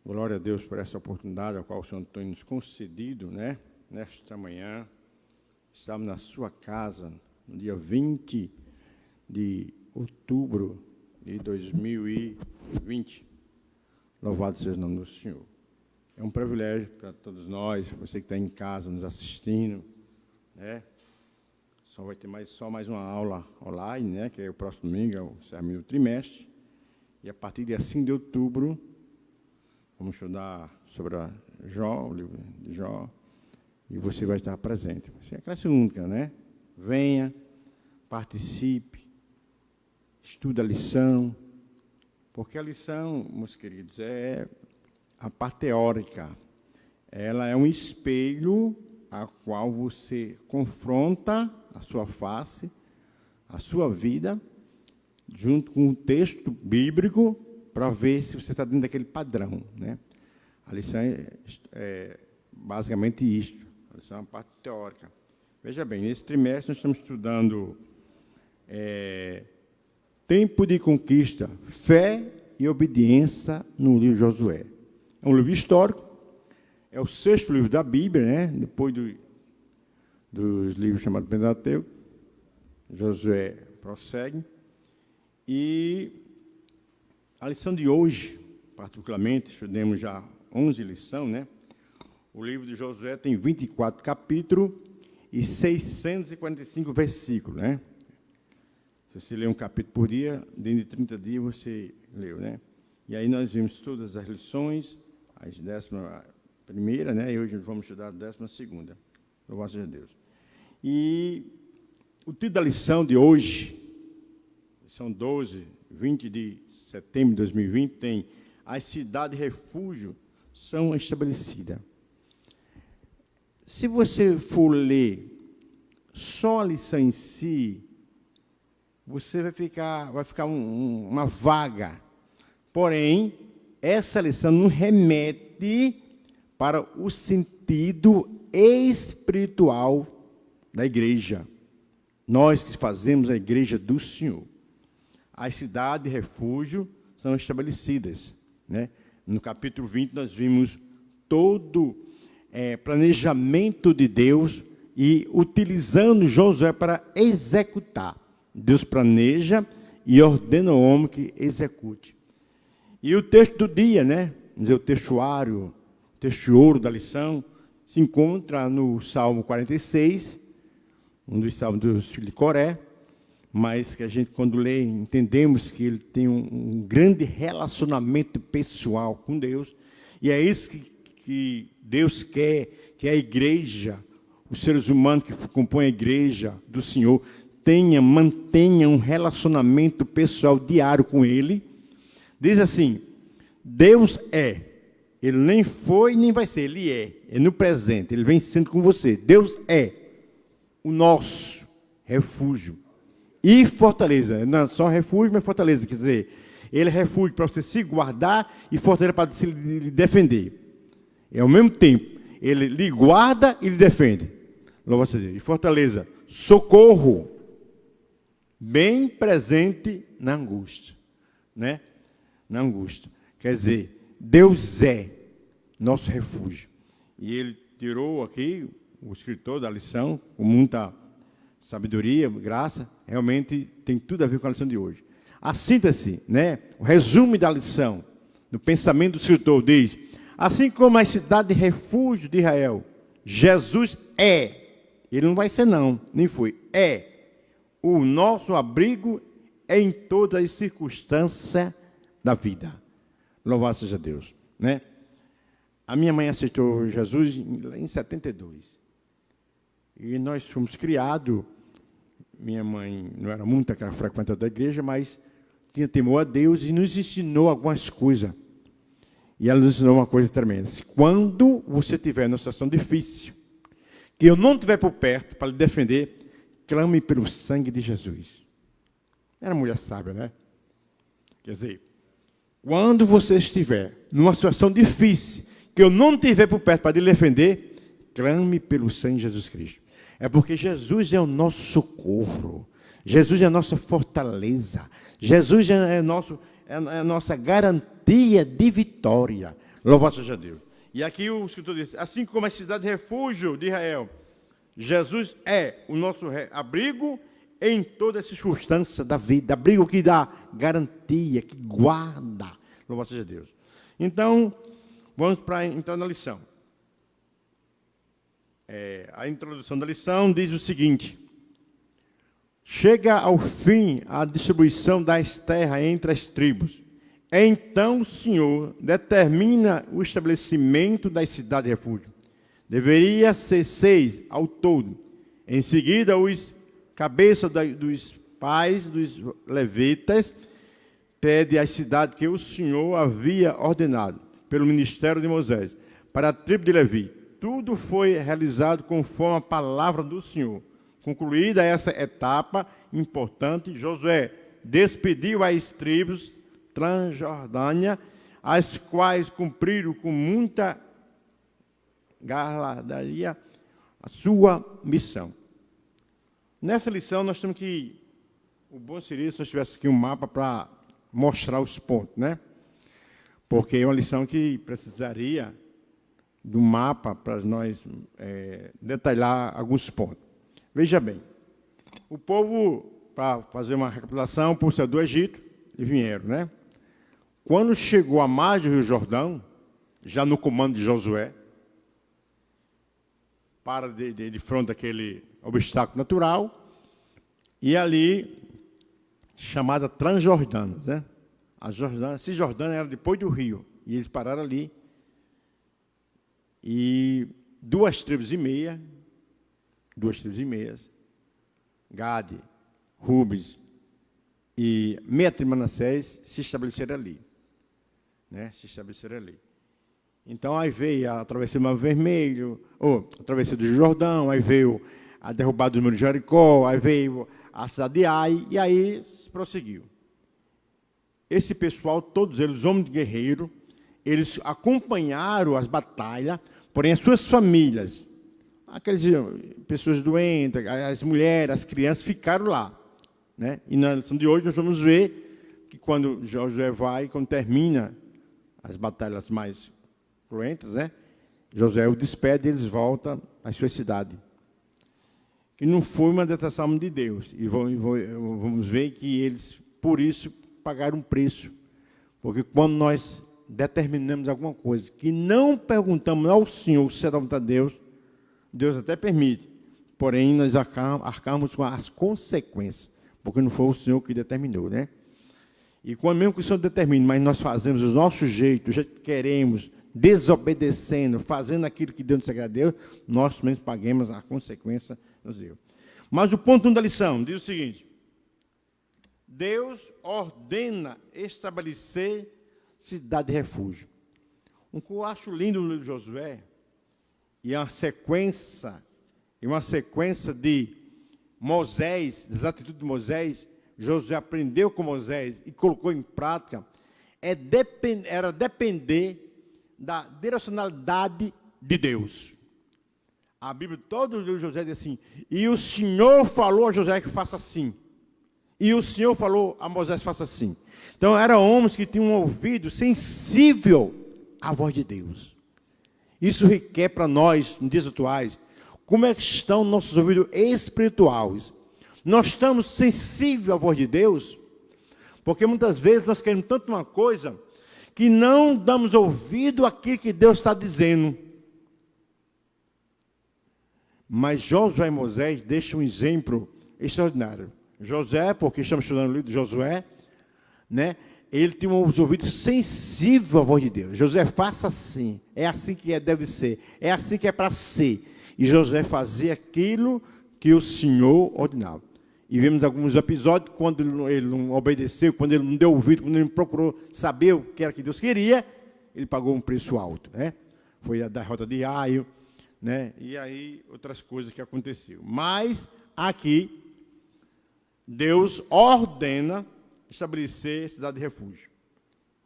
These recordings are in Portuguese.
Glória a Deus por essa oportunidade a qual o Senhor tem nos concedido, né? Nesta manhã, estamos na sua casa, no dia 20 de outubro de 2020. Louvado seja o nome do Senhor. É um privilégio para todos nós, você que está em casa nos assistindo, né? Só vai ter mais uma aula online, né? Que é o próximo domingo, é o sermão do trimestre. E a partir de dia 5 de outubro, vamos estudar sobre a Jó, o livro de Jó, e você vai estar presente. Você é a classe única, né? Venha, participe, estude a lição, porque a lição, meus queridos, é a parte teórica. Ela é um espelho a qual você confronta a sua face, a sua vida, junto com o texto bíblico, para ver se você está dentro daquele padrão, né? A lição é basicamente isto. A lição é uma parte teórica. Veja bem, nesse trimestre nós estamos estudando tempo de conquista, fé e obediência no livro de Josué. É um livro histórico, é o 6º livro da Bíblia, né? Depois dos livros chamados Pentateuco. Josué prossegue. E a lição de hoje, particularmente, estudemos já 11 lições, né? O livro de Josué tem 24 capítulos e 645 versículos, né? Se você lê um capítulo por dia, dentro de 30 dias você leu, né? E aí nós vimos todas as lições, as 11ª, né? E hoje vamos estudar a 12ª. Louvado seja Deus. E o título da lição de hoje, são 20 de setembro de 2020, tem as cidades refúgio são estabelecidas. Se você for ler só a lição em si, você vai ficar uma vaga. Porém, essa lição nos remete para o sentido espiritual da igreja. Nós que fazemos a igreja do Senhor. As cidades de refúgio são estabelecidas, né? No capítulo 20, nós vimos todo planejamento de Deus e utilizando Josué para executar. Deus planeja e ordena ao homem que execute. E o texto do dia, né? Vamos dizer, o textuário, o texto de ouro da lição, se encontra no Salmo 46, um dos salmos dos filhos de Coré, mas que a gente, quando lê, entendemos que ele tem um grande relacionamento pessoal com Deus, e é isso que Deus quer, que a igreja, os seres humanos que compõem a igreja do Senhor, mantenha um relacionamento pessoal diário com Ele. Diz assim, Deus é, Ele nem foi nem vai ser, Ele é no presente, Ele vem sendo com você. Deus é o nosso refúgio. E fortaleza, não é só refúgio, mas fortaleza, quer dizer, ele é refúgio para você se guardar e fortaleza para se lhe defender. É ao mesmo tempo, ele lhe guarda e lhe defende. Louvado seja Deus. E fortaleza, socorro, bem presente na angústia, né? Na angústia. Quer dizer, Deus é nosso refúgio. E ele tirou aqui, o escritor da lição, com muita sabedoria, graça, realmente tem tudo a ver com a lição de hoje. A síntese, né, o resumo da lição, do pensamento do escritor, diz, assim como a cidade de refúgio de Israel, Jesus é, ele não vai ser não, nem foi, é o nosso abrigo em todas as circunstâncias da vida. Louvado seja Deus, né? A minha mãe aceitou Jesus em 72. E nós fomos criados. Minha mãe não era muito aquela frequentadora da igreja, mas tinha temor a Deus e nos ensinou algumas coisas. E ela nos ensinou uma coisa tremenda. Quando você estiver numa situação difícil, que eu não estiver por perto para lhe defender, clame pelo sangue de Jesus. Era mulher sábia, né? Quer dizer, quando você estiver numa situação difícil, que eu não estiver por perto para lhe defender, clame pelo sangue de Jesus Cristo. É porque Jesus é o nosso socorro. Jesus é a nossa fortaleza. Jesus é nosso é a nossa garantia de vitória. Louvado seja Deus. E aqui o escritor diz, assim como a cidade de refúgio de Israel, Jesus é o nosso abrigo em toda essa circunstância da vida, abrigo que dá garantia, que guarda. Louvado seja Deus. Então, vamos para entrar na lição. A introdução da lição diz o seguinte: chega ao fim a distribuição das terras entre as tribos. Então o Senhor determina o estabelecimento das cidades de refúgio. Deveria ser 6 ao todo. Em seguida, os cabeças dos pais dos levitas pede as cidades que o Senhor havia ordenado pelo ministério de Moisés para a tribo de Levi. Tudo foi realizado conforme a palavra do Senhor. Concluída essa etapa importante, Josué despediu as tribos Transjordânia, as quais cumpriram com muita galardaria a sua missão. Nessa lição, nós temos que... O bom seria se nós tivéssemos aqui um mapa para mostrar os pontos, né? Porque é uma lição que precisaria do mapa para nós detalhar alguns pontos. Veja bem, o povo, para fazer uma recapitulação, o povo saiu do Egito e vieram, né? Quando chegou à margem do Rio Jordão, já no comando de Josué, para de frente daquele obstáculo natural, e ali, chamada Transjordânia, né? A Cisjordânia era depois do rio, e eles pararam ali, e 2 tribos e meia, Gade, Rubens e meia tribo de Manassés se estabeleceram ali. Né? Então, aí veio a travessia do Mar Vermelho, a travessia do Jordão, aí veio a derrubada do muro de Jericó, aí veio a cidade de Ai, e aí se prosseguiu. Esse pessoal, todos eles, homens guerreiros, eles acompanharam as batalhas, porém as suas famílias, aquelas pessoas doentes, as mulheres, as crianças, ficaram lá. Né? E na lição de hoje nós vamos ver que quando Josué vai, quando termina as batalhas mais cruentas, né? Josué o despede e eles voltam à sua cidade. Que não foi uma detração de Deus. E vamos ver que eles, por isso, pagaram um preço. Porque quando nós determinamos alguma coisa que não perguntamos ao Senhor se é da vontade de Deus, Deus até permite. Porém, nós arcamos com as consequências. Porque não foi o Senhor que determinou, né? E quando mesmo que o Senhor determine, mas nós fazemos o nosso jeito, o jeito que queremos, desobedecendo, fazendo aquilo que Deus nos agrada a Deus, nós mesmos paguemos a consequência nos deu. Mas o ponto 1 da lição diz o seguinte: Deus ordena estabelecer cidade de refúgio. O que eu acho lindo no livro de Josué, e uma sequência de Moisés, das atitudes de Moisés, Josué aprendeu com Moisés e colocou em prática, era depender da direcionalidade de Deus. A Bíblia, todo o livro de Josué diz assim: e o Senhor falou a Josué que faça assim. E o Senhor falou a Moisés que faça assim. Então, eram homens que tinham um ouvido sensível à voz de Deus. Isso requer para nós, nos dias atuais, como é que estão nossos ouvidos espirituais. Nós estamos sensíveis à voz de Deus, porque muitas vezes nós queremos tanto uma coisa que não damos ouvido àquilo que Deus está dizendo. Mas Josué e Moisés deixam um exemplo extraordinário. Josué, porque estamos estudando o livro de Josué, né? Ele tinha os ouvidos sensíveis à voz de Deus. Josué, faça assim, é assim que deve ser, é assim que é para ser. E Josué fazia aquilo que o Senhor ordenava. E vemos alguns episódios, quando ele não obedeceu, quando ele não deu ouvido, quando ele não procurou saber o que era que Deus queria, ele pagou um preço alto, né? Foi a derrota de Ai, né? E aí outras coisas que aconteceram. Mas aqui, Deus ordena estabelecer cidade de refúgio.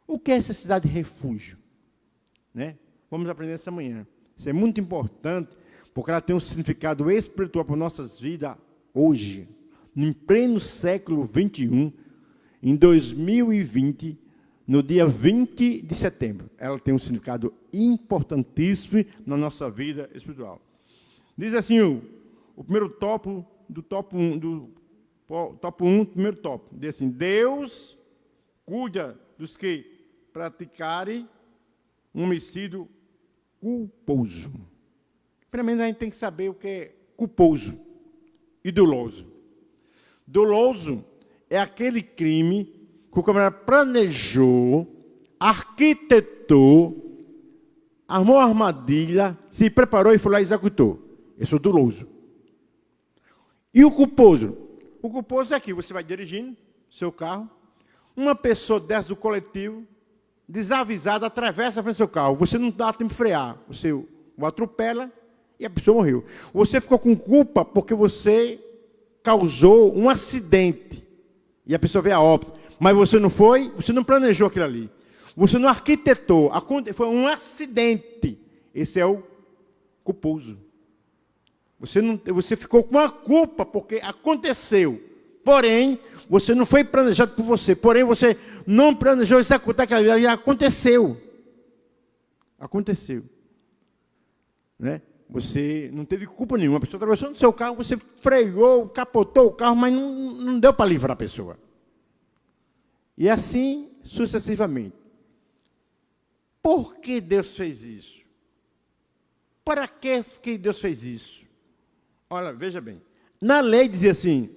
O que é essa cidade de refúgio? Né? Vamos aprender essa manhã. Isso é muito importante, porque ela tem um significado espiritual para nossas vidas hoje. Em pleno século XXI, em 2020, no dia 20 de setembro. Ela tem um significado importantíssimo na nossa vida espiritual. Diz assim o primeiro tópico do tópico 1, primeiro tópico. Diz assim: Deus cuida dos que praticarem um homicídio culposo. Primeiro, a gente tem que saber o que é culposo e doloso. Doloso é aquele crime que o camarada planejou, arquitetou, armou uma armadilha, se preparou e foi lá e executou. Esse é o doloso. E o culposo? O culposo é que você vai dirigindo seu carro, uma pessoa desce do coletivo, desavisada, atravessa a frente do seu carro. Você não dá tempo de frear. Você o atropela e a pessoa morreu. Você ficou com culpa porque você causou um acidente e a pessoa veio a óbito. Mas você não planejou aquilo ali. Você não arquitetou. Foi um acidente. Esse é o culposo. Você ficou com a culpa porque aconteceu. Porém, você não foi planejado por você. Porém, você não planejou executar aquilo ali. Aconteceu. Aconteceu. Né? Você não teve culpa nenhuma. A pessoa atravessou no seu carro, você freou, capotou o carro, mas não deu para livrar a pessoa. E assim sucessivamente. Por que Deus fez isso? Para que Deus fez isso? Olha, veja bem. Na lei dizia assim: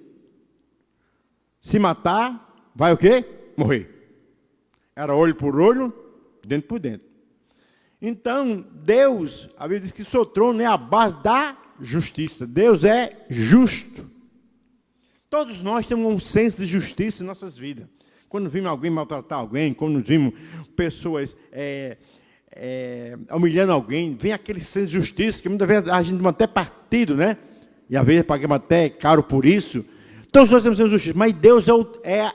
se matar, vai o quê? Morrer. Era olho por olho, dente por dente. Então, Deus, a Bíblia diz que o seu trono é a base da justiça. Deus é justo. Todos nós temos um senso de justiça em nossas vidas. Quando vimos alguém maltratar alguém, quando vimos pessoas humilhando alguém, vem aquele senso de justiça, que muitas vezes a gente mantém até partido, né? E às vezes pagamos até caro por isso. Todos nós temos senso de justiça, mas Deus é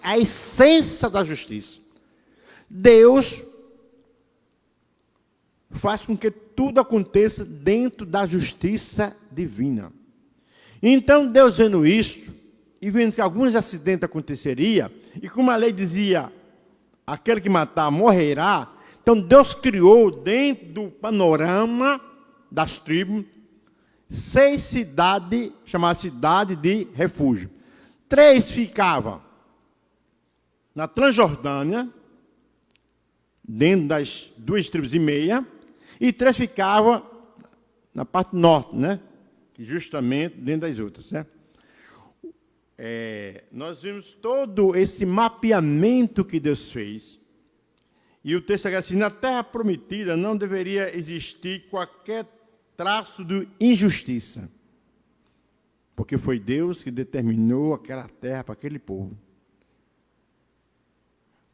a essência da justiça. Deus faz com que tudo aconteça dentro da justiça divina. Então, Deus vendo isso, e vendo que alguns acidentes aconteceriam, e como a lei dizia, aquele que matar morrerá, então Deus criou dentro do panorama das tribos 6 cidades, chamadas cidade de refúgio. 3 ficavam na Transjordânia, dentro das 2 tribos e meia, e 3 ficavam na parte norte, né? Justamente dentro das outras, né? Nós vimos todo esse mapeamento que Deus fez. E o texto diz assim: na terra prometida não deveria existir qualquer traço de injustiça, porque foi Deus que determinou aquela terra para aquele povo.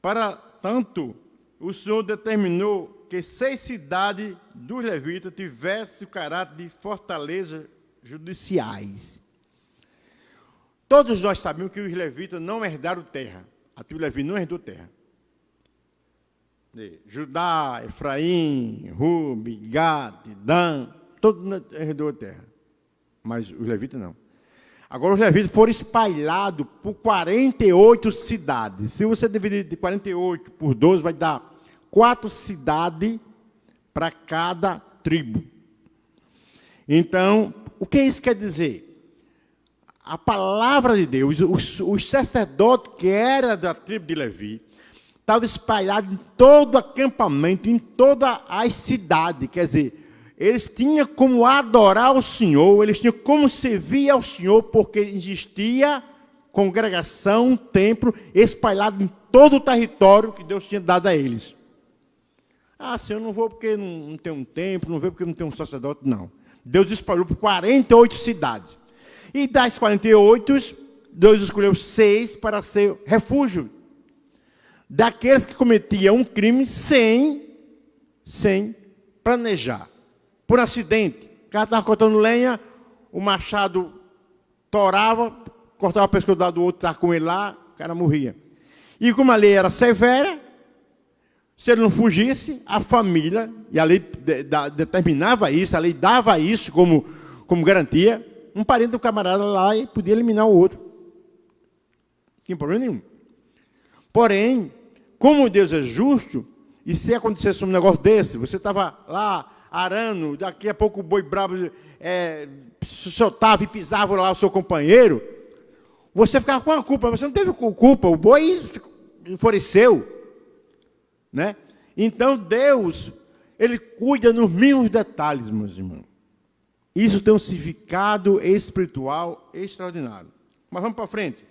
Para tanto, o Senhor determinou que 6 cidades dos levitas tivessem o caráter de fortalezas judiciais. Todos nós sabemos que os levitas não herdaram terra. A tribo Levi não herdou terra. Judá, Efraim, Rubi, Gade, Dan, todos herdou terra. Mas os levitas não. Agora os levitas foram espalhados por 48 cidades. Se você dividir de 48 por 12, vai dar 4 cidades para cada tribo. Então, o que isso quer dizer? A palavra de Deus, os sacerdotes que eram da tribo de Levi, estavam espalhados em todo acampamento, em todas as cidades. Quer dizer, eles tinham como adorar o Senhor, eles tinham como servir ao Senhor, porque existia congregação, templo, espalhado em todo o território que Deus tinha dado a eles. Ah, Senhor, não vou porque não tem um templo, não vou porque não tem um sacerdote, não. Deus espalhou por 48 cidades. E das 48, Deus escolheu 6 para ser refúgio daqueles que cometiam um crime sem planejar. Por acidente. O cara estava cortando lenha, o machado torava, cortava o pescoço do outro, estava com ele lá, o cara morria. E como a lei era severa, se ele não fugisse, a família, e a lei determinava isso, a lei dava isso como garantia, um parente do camarada lá e podia eliminar o outro. Não tinha problema nenhum. Porém, como Deus é justo, e se acontecesse um negócio desse, você estava lá arando, daqui a pouco o boi bravo soltava e pisava lá o seu companheiro, você ficava com a culpa, você não teve culpa, o boi enfureceu, né? Então Deus, Ele cuida nos mínimos detalhes, meus irmãos. Isso tem um significado espiritual extraordinário. Mas vamos para frente.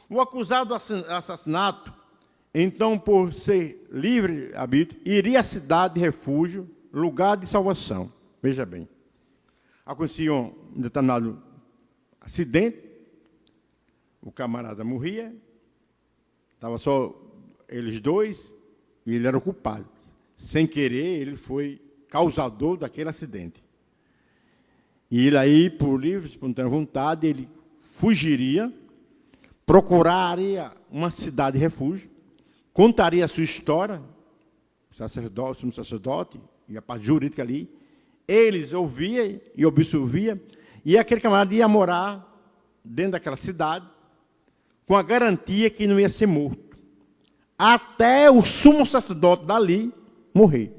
O acusado do assassinato, então, por ser livre arbítrio, iria à cidade de refúgio, lugar de salvação. Veja bem. Acontecia um determinado acidente, o camarada morria, estava só eles dois, e ele era o culpado. Sem querer, ele foi causador daquele acidente. E ele aí, por livre, espontânea vontade, ele fugiria, procuraria uma cidade de refúgio, contaria a sua história, o sumo sacerdote e a parte jurídica ali, eles ouviam e absolviam, e aquele camarada ia morar dentro daquela cidade, com a garantia que não ia ser morto, até o sumo sacerdote dali morrer.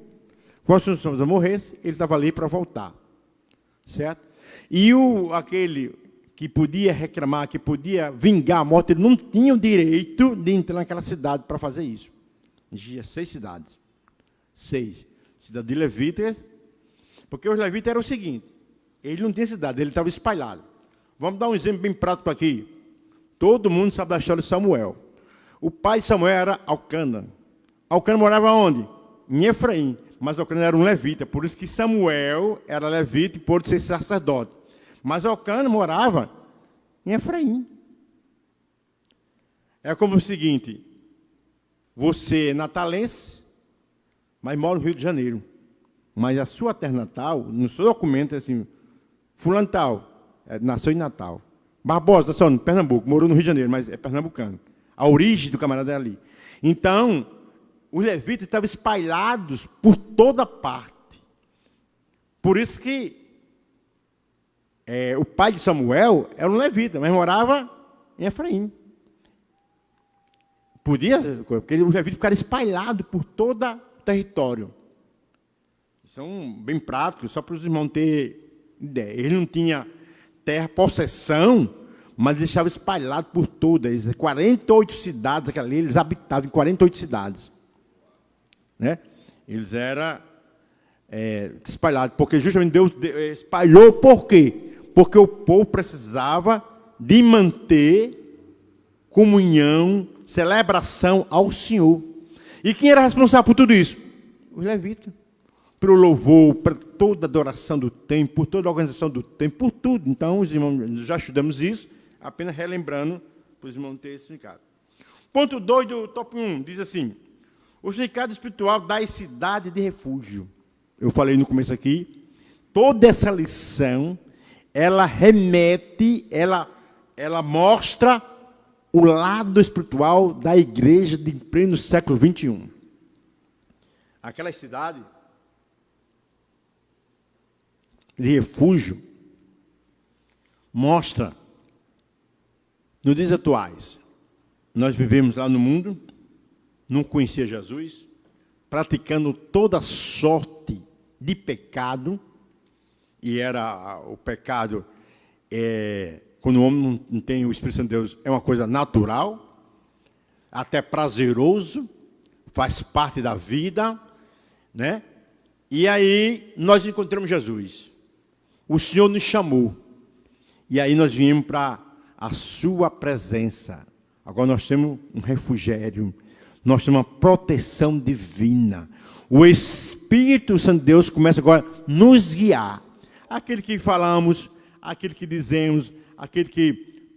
Quando o sumo sacerdote morresse, ele estava ali para voltar. Certo? E aquele que podia reclamar, que podia vingar a morte, ele não tinha o direito de entrar naquela cidade para fazer isso. Existia 6 cidades. 6. Cidade de levitas, porque os levitas eram o seguinte, ele não tinha cidade, ele estava espalhado. Vamos dar um exemplo bem prático aqui. Todo mundo sabe da história de Samuel. O pai de Samuel era Elcana. Elcana morava onde? Em Efraim. Mas Elcana era um levita, por isso que Samuel era levita e pôde ser sacerdote. Mas Elcana morava em Efraim. É como o seguinte, você é natalense, mas mora no Rio de Janeiro. Mas a sua terra natal, no seu documento, é assim, fulano tal, nasceu em Natal. Barbosa, nasceu em Pernambuco, morou no Rio de Janeiro, mas é pernambucano. A origem do camarada é ali. Então, os levitas estavam espalhados por toda parte. Por isso que o pai de Samuel era um levita, mas morava em Efraim. Podia, porque os levitas ficaram espalhados por todo o território. Isso é bem prático, só para os irmãos terem ideia. Ele não tinha terra, possessão, mas eles estavam espalhados por todas. 48 cidades, eles habitavam em 48 cidades. Né? Eles eram espalhados, porque justamente Deus espalhou por quê? Porque o povo precisava de manter comunhão, celebração ao Senhor. E quem era responsável por tudo isso? Os levitas. Pelo louvor, para toda a adoração do templo, por toda a organização do templo, por tudo. Então, os irmãos, já estudamos isso, apenas relembrando, para os irmãos terem explicado. Ponto 2 do top 1, diz assim, o significado espiritual da cidade de refúgio. Eu falei no começo aqui, toda essa lição, ela remete, ela mostra o lado espiritual da igreja de pleno século 21. Aquela cidade de refúgio mostra, nos dias atuais, nós vivemos lá no mundo, não conhecia Jesus, praticando toda sorte de pecado, e era o pecado, quando o homem não tem o Espírito Santo de Deus, é uma coisa natural, até prazeroso, faz parte da vida, né? E aí nós encontramos Jesus. O Senhor nos chamou, e aí nós viemos para a sua presença. Agora nós temos um refugério, nós temos uma proteção divina. O Espírito Santo de Deus começa agora a nos guiar. Aquele que falamos, aquele que dizemos, aquele que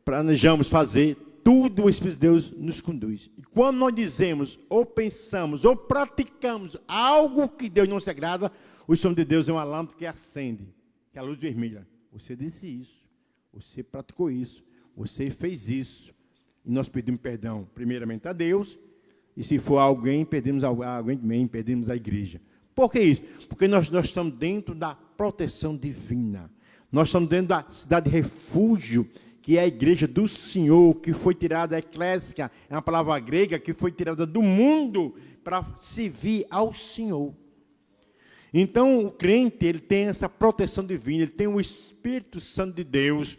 planejamos fazer, tudo o Espírito de Deus nos conduz. E quando nós dizemos, ou pensamos, ou praticamos algo que Deus não se agrada, o Senhor de Deus é uma lâmpada que acende, que é a luz vermelha. Você disse isso, você praticou isso, você fez isso. E nós pedimos perdão, primeiramente a Deus, e se for alguém, perdemos alguém também, perdemos a igreja. Por que isso? Porque nós estamos dentro da proteção divina. Nós estamos dentro da cidade de refúgio, que é a igreja do Senhor, que foi tirada, a eclésia, é uma palavra grega, que foi tirada do mundo para servir ao Senhor. Então, o crente, ele tem essa proteção divina, ele tem o Espírito Santo de Deus,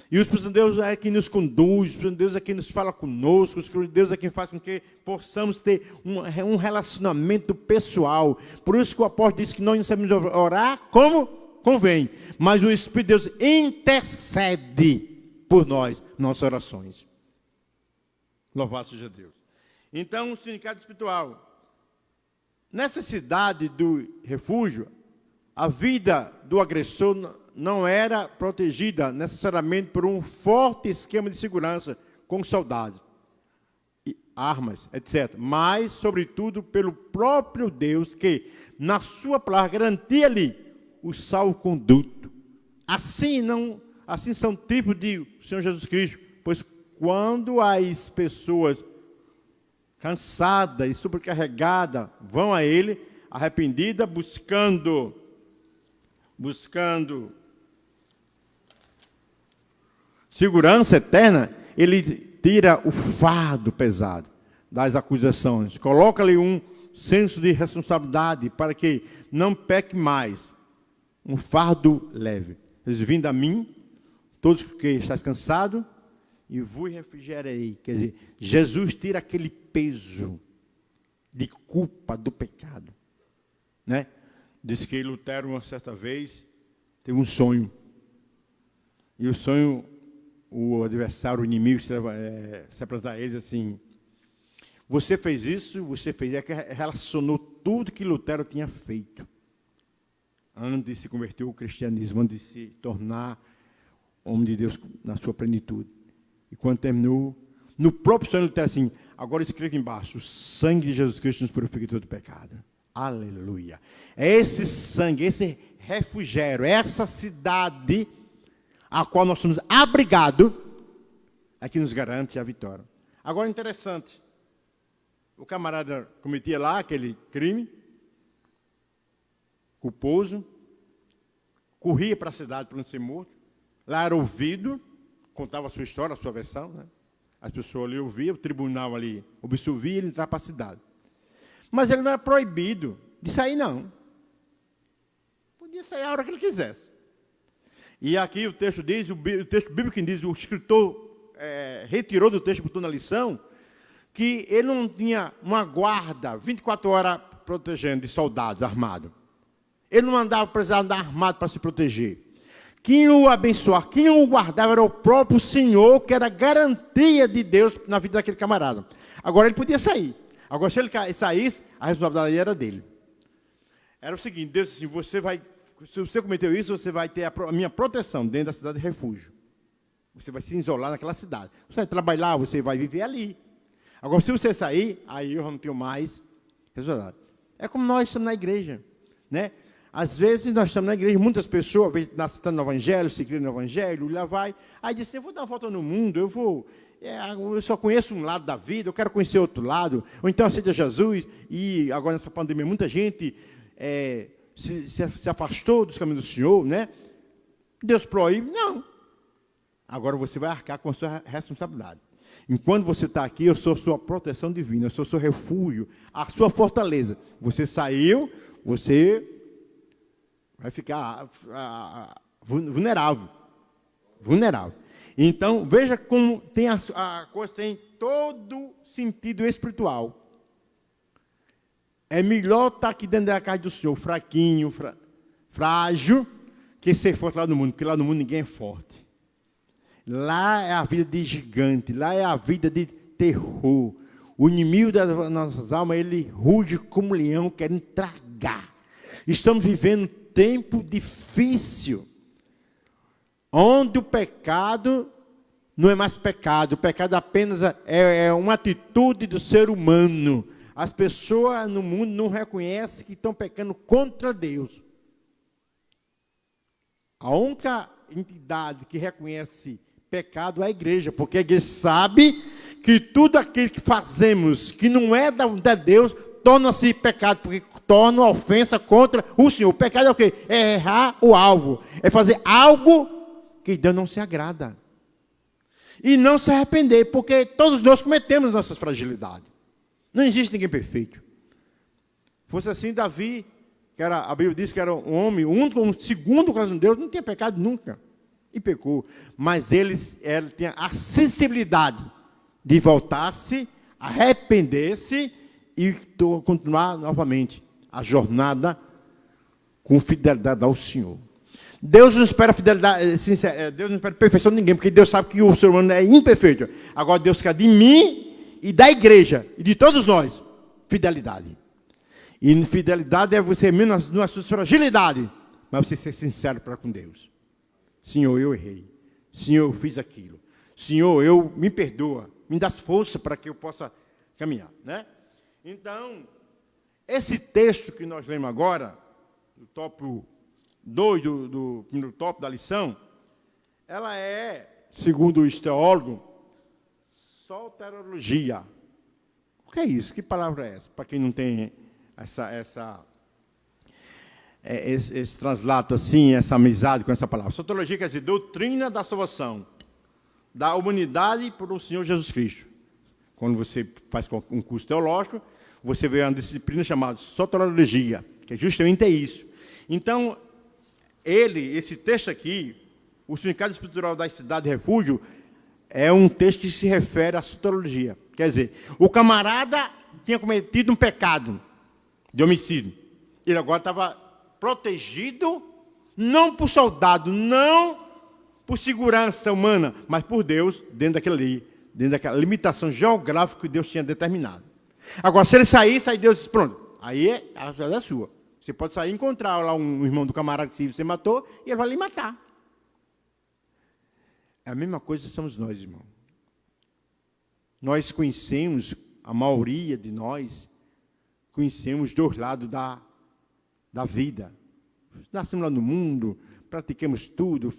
e o Espírito Santo de Deus é quem nos conduz, o Espírito Santo de Deus é quem nos fala conosco, o Espírito de Deus é quem faz com que possamos ter um relacionamento pessoal. Por isso que o apóstolo disse que nós não sabemos orar como convém, mas o Espírito de Deus intercede por nós, nossas orações. Louvado seja Deus. Então, o significado espiritual. Nessa cidade do refúgio, a vida do agressor não era protegida necessariamente por um forte esquema de segurança com soldados, armas, etc. Mas, sobretudo, pelo próprio Deus que, na sua palavra, garantia-lhe o salvo-conduto. Assim são tipos de Senhor Jesus Cristo, pois quando as pessoas cansadas e sobrecarregadas vão a Ele, arrependidas, buscando segurança eterna, Ele tira o fardo pesado das acusações, coloca-lhe um senso de responsabilidade para que não peque mais, um fardo leve. Eles vindo a mim, todos que estáis cansados, e vos refrigerarei. Quer dizer, Jesus tira aquele peso de culpa do pecado. Né? Diz que Lutero, uma certa vez, teve um sonho. E o sonho, o adversário, o inimigo, se apresentar a ele assim: você fez isso, você fez. Relacionou tudo que Lutero tinha feito antes de se converter ao cristianismo, antes de se tornar homem de Deus na sua plenitude. E quando terminou, no próprio sonho, Lutero assim: agora escreva embaixo: o sangue de Jesus Cristo nos purifica de todo pecado. Aleluia. É esse sangue, esse refúgio, essa cidade a qual nós somos abrigados, é que nos garante a vitória. Agora, interessante, o camarada cometia lá aquele crime, culposo, corria para a cidade para não ser morto, lá era ouvido, contava a sua história, a sua versão, né? As pessoas ali ouviam, o tribunal ali absolvia e ele entrava para a cidade. Mas ele não era proibido de sair, não. Podia sair a hora que ele quisesse. E aqui o texto diz, o texto bíblico que diz, o escritor retirou do texto, botou na lição, que ele não tinha uma guarda 24 horas protegendo de soldados armados. Ele não precisava andar armado para se proteger. Quem o abençoava, quem o guardava era o próprio Senhor, que era a garantia de Deus na vida daquele camarada. Agora ele podia sair. Agora, se ele saísse, a responsabilidade era dele. Era o seguinte: Deus disse assim: se você cometeu isso, você vai ter a minha proteção dentro da cidade de refúgio. Você vai se isolar naquela cidade. Você vai trabalhar, você vai viver ali. Agora, se você sair, aí eu não tenho mais responsabilidade. É como nós estamos na igreja, né? Às vezes nós estamos na igreja, muitas pessoas estão no evangelho, se criam no evangelho, lá vai. Aí diz assim: eu vou dar uma volta no mundo, eu só conheço um lado da vida, eu quero conhecer outro lado. Ou então aceita Jesus, e agora nessa pandemia muita gente se afastou dos caminhos do Senhor, né? Deus proíbe? Não. Agora você vai arcar com a sua responsabilidade. Enquanto você está aqui, eu sou sua proteção divina, eu sou seu refúgio, a sua fortaleza. Você saiu, você vai ficar vulnerável. Vulnerável. Então, veja como tem a coisa tem todo sentido espiritual. É melhor estar aqui dentro da casa do Senhor, fraquinho, frágil, que ser forte lá no mundo, porque lá no mundo ninguém é forte. Lá é a vida de gigante, lá é a vida de terror. O inimigo das nossas almas, ele ruge como leão, querendo tragar. Estamos vivendo um tempo difícil, onde o pecado não é mais pecado, o pecado apenas é uma atitude do ser humano. As pessoas no mundo não reconhecem que estão pecando contra Deus. A única entidade que reconhece pecado é a igreja, porque a igreja sabe que tudo aquilo que fazemos que não é de Deus torna-se pecado, porque torna uma ofensa contra o Senhor. O pecado é o quê? É errar o alvo, é fazer algo que Deus não se agrada. E não se arrepender, porque todos nós cometemos nossas fragilidades. Não existe ninguém perfeito. Fosse assim, Davi, a Bíblia diz que era um homem, o único, segundo o coração de Deus, não tinha pecado nunca. E pecou. Mas ele tinha a sensibilidade de voltar-se, arrepender-se e continuar novamente a jornada com fidelidade ao Senhor. Deus não espera fidelidade, Deus não espera perfeição de ninguém, porque Deus sabe que o ser humano é imperfeito. Agora Deus quer de mim e da igreja, e de todos nós, fidelidade. E fidelidade é você mesmo nas suas fragilidades, mas você ser sincero para com Deus. Senhor, eu errei. Senhor, eu fiz aquilo. Senhor, eu me perdoa. Me dá força para que eu possa caminhar, né? Então, esse texto que nós lemos agora, do tópico 2 do primeiro tópico da lição, ela é, segundo os teólogos, soteriologia. O que é isso? Que palavra é essa? Para quem não tem esse translato assim, essa amizade com essa palavra. Soteriologia quer dizer doutrina da salvação, da humanidade por o Senhor Jesus Cristo. Quando você faz um curso teológico, você vê uma disciplina chamada soteriologia, que justamente é isso. Então, esse texto aqui, o significado espiritual da cidade de refúgio, é um texto que se refere à soteriologia. Quer dizer, o camarada tinha cometido um pecado de homicídio. Ele agora estava protegido, não por soldado, não por segurança humana, mas por Deus, dentro daquela limitação geográfica que Deus tinha determinado. Agora, se ele saísse, aí Deus disse, pronto, aí a verdade é sua. Você pode sair e encontrar lá um irmão do camarada que você matou, e ele vai lhe matar. É a mesma coisa somos nós, irmão. Nós conhecemos, a maioria de nós, conhecemos dois lados da vida. Nascemos lá no mundo, praticamos tudo,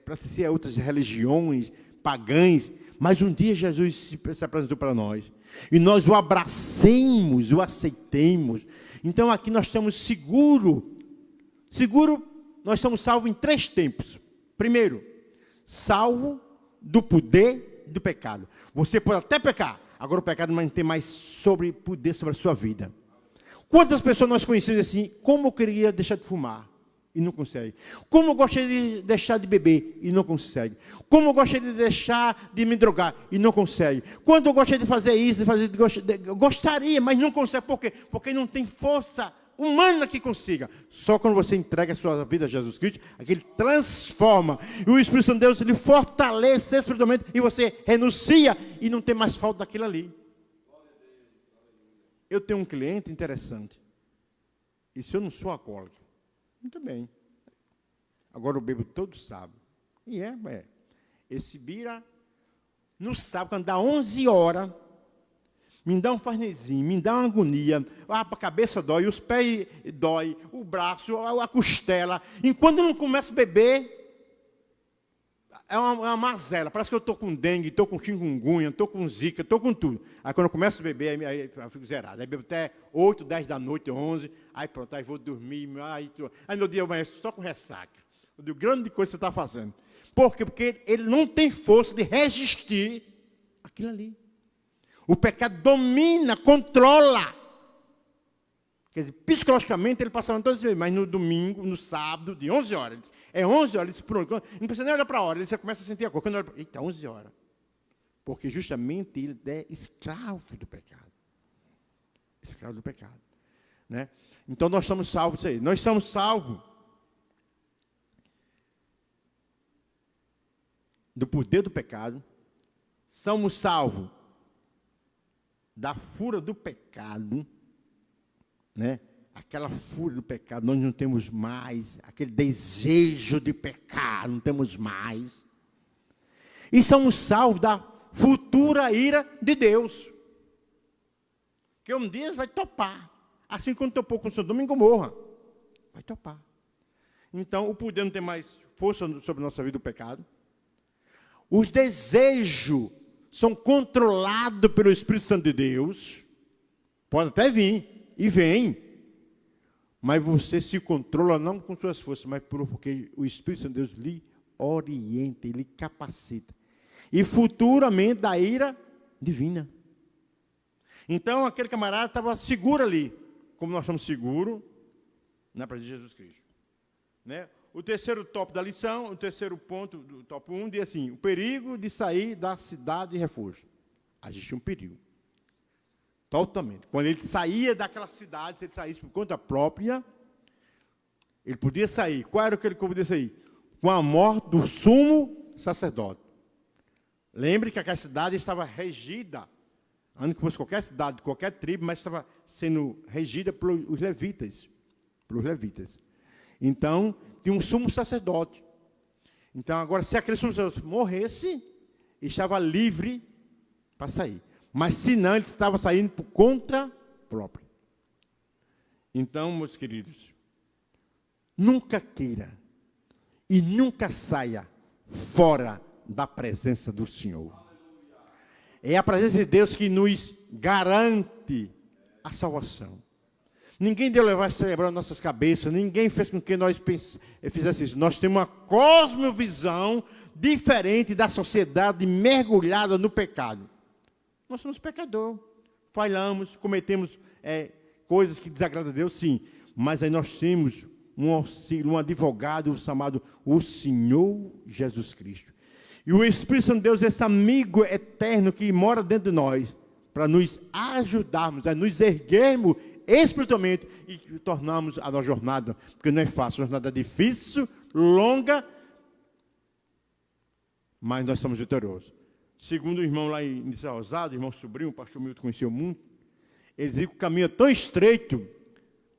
praticamos outras religiões, pagãs, mas um dia Jesus se apresentou para nós. E nós o abracemos, o aceitemos. Então aqui nós estamos seguros. Nós estamos salvos em 3 tempos. Primeiro, salvo do poder do pecado. Você pode até pecar, agora o pecado não tem mais poder sobre a sua vida. Quantas pessoas nós conhecemos assim, como eu queria deixar de fumar, e não consegue. Como eu gostaria de deixar de beber, e não consegue. Como eu gostaria de deixar de me drogar, e não consegue. Quando eu gostaria de fazer isso, gostaria, mas não consegue. Por quê? Porque não tem força humana que consiga. Só quando você entrega a sua vida a Jesus Cristo, aquele transforma. E o Espírito Santo de Deus lhe fortalece espiritualmente, e você renuncia, e não tem mais falta daquilo ali. Eu tenho um cliente interessante. E se eu não sou alcoólico? Muito bem. Agora eu bebo todo sábado. E esse bira, no sábado, quando dá 11 horas, me dá um farnezinho, me dá uma agonia, a cabeça dói, os pés dói, o braço, a costela. Enquanto eu não começo a beber, é uma mazela. Parece que eu estou com dengue, estou com chikungunya, estou com zika, estou com tudo. Aí quando eu começo a beber, aí eu fico zerado. Aí bebo até 8, 10 da noite, 11. Aí pronto, aí vou dormir. Aí no dia amanhã só com ressaca. Eu digo, grande coisa que você está fazendo. Por quê? Porque ele não tem força de resistir aquilo ali. O pecado domina, controla. Quer dizer, psicologicamente ele passava todos os dias, mas no domingo, no sábado, de 11 horas. Ele disse, 11 horas, ele disse, pronto, não precisa nem olhar para a hora, ele já começa a sentir a cor. Quando olha, eita, 11 horas. Porque justamente ele é escravo do pecado. Escravo do pecado. Né? Então nós somos salvos disso aí. Nós somos salvos do poder do pecado. Somos salvos da fúria do pecado. Né? Aquela fúria do pecado, nós não temos mais. Aquele desejo de pecar, não temos mais. E somos salvos da futura ira de Deus. Que um dia vai topar. Assim como topou com Sodoma e Gomorra. Vai topar. Então, o poder não tem mais força sobre a nossa vida do pecado. Os desejos são controlados pelo Espírito Santo de Deus. Pode até vir, e vem. Mas você se controla não com suas forças, mas porque o Espírito Santo de Deus lhe orienta, lhe capacita. e futuramente da ira divina. Então, aquele camarada estava seguro ali, como nós estamos seguros na presença de Jesus Cristo. Né? O terceiro tópico da lição, o terceiro ponto do tópico 1, diz assim: o perigo de sair da cidade de refúgio. Existia um perigo. Totalmente. Quando ele saía daquela cidade, se ele saísse por conta própria, ele podia sair. Qual era o que ele podia sair? Com a morte do sumo sacerdote. Lembre que aquela cidade estava regida, antes que fosse qualquer cidade, qualquer tribo, mas estava sendo regida pelos levitas. Pelos levitas. Então, tinha um sumo sacerdote. Então, agora, se aquele sumo sacerdote morresse, estava livre para sair. Mas, se não, ele estava saindo por conta própria. Então, meus queridos, nunca queira e nunca saia fora da presença do Senhor. É a presença de Deus que nos garante a salvação. Ninguém deu levar cerebral nas nossas cabeças, ninguém fez com que nós fizesse isso. Nós temos uma cosmovisão diferente da sociedade mergulhada no pecado. Nós somos pecadores, falhamos, cometemos coisas que desagradam a Deus, sim. Mas aí nós temos um auxílio, um advogado chamado o Senhor Jesus Cristo. E o Espírito Santo de Deus, esse amigo eterno que mora dentro de nós, para nos ajudarmos, a nos erguermos espiritualmente e tornarmos a nossa jornada, porque não é fácil, a jornada é difícil, longa, mas nós somos vitoriosos. Segundo o irmão lá em São Rosado, o irmão sobrinho, o pastor Milton conheceu muito, ele dizia que o caminho é tão estreito,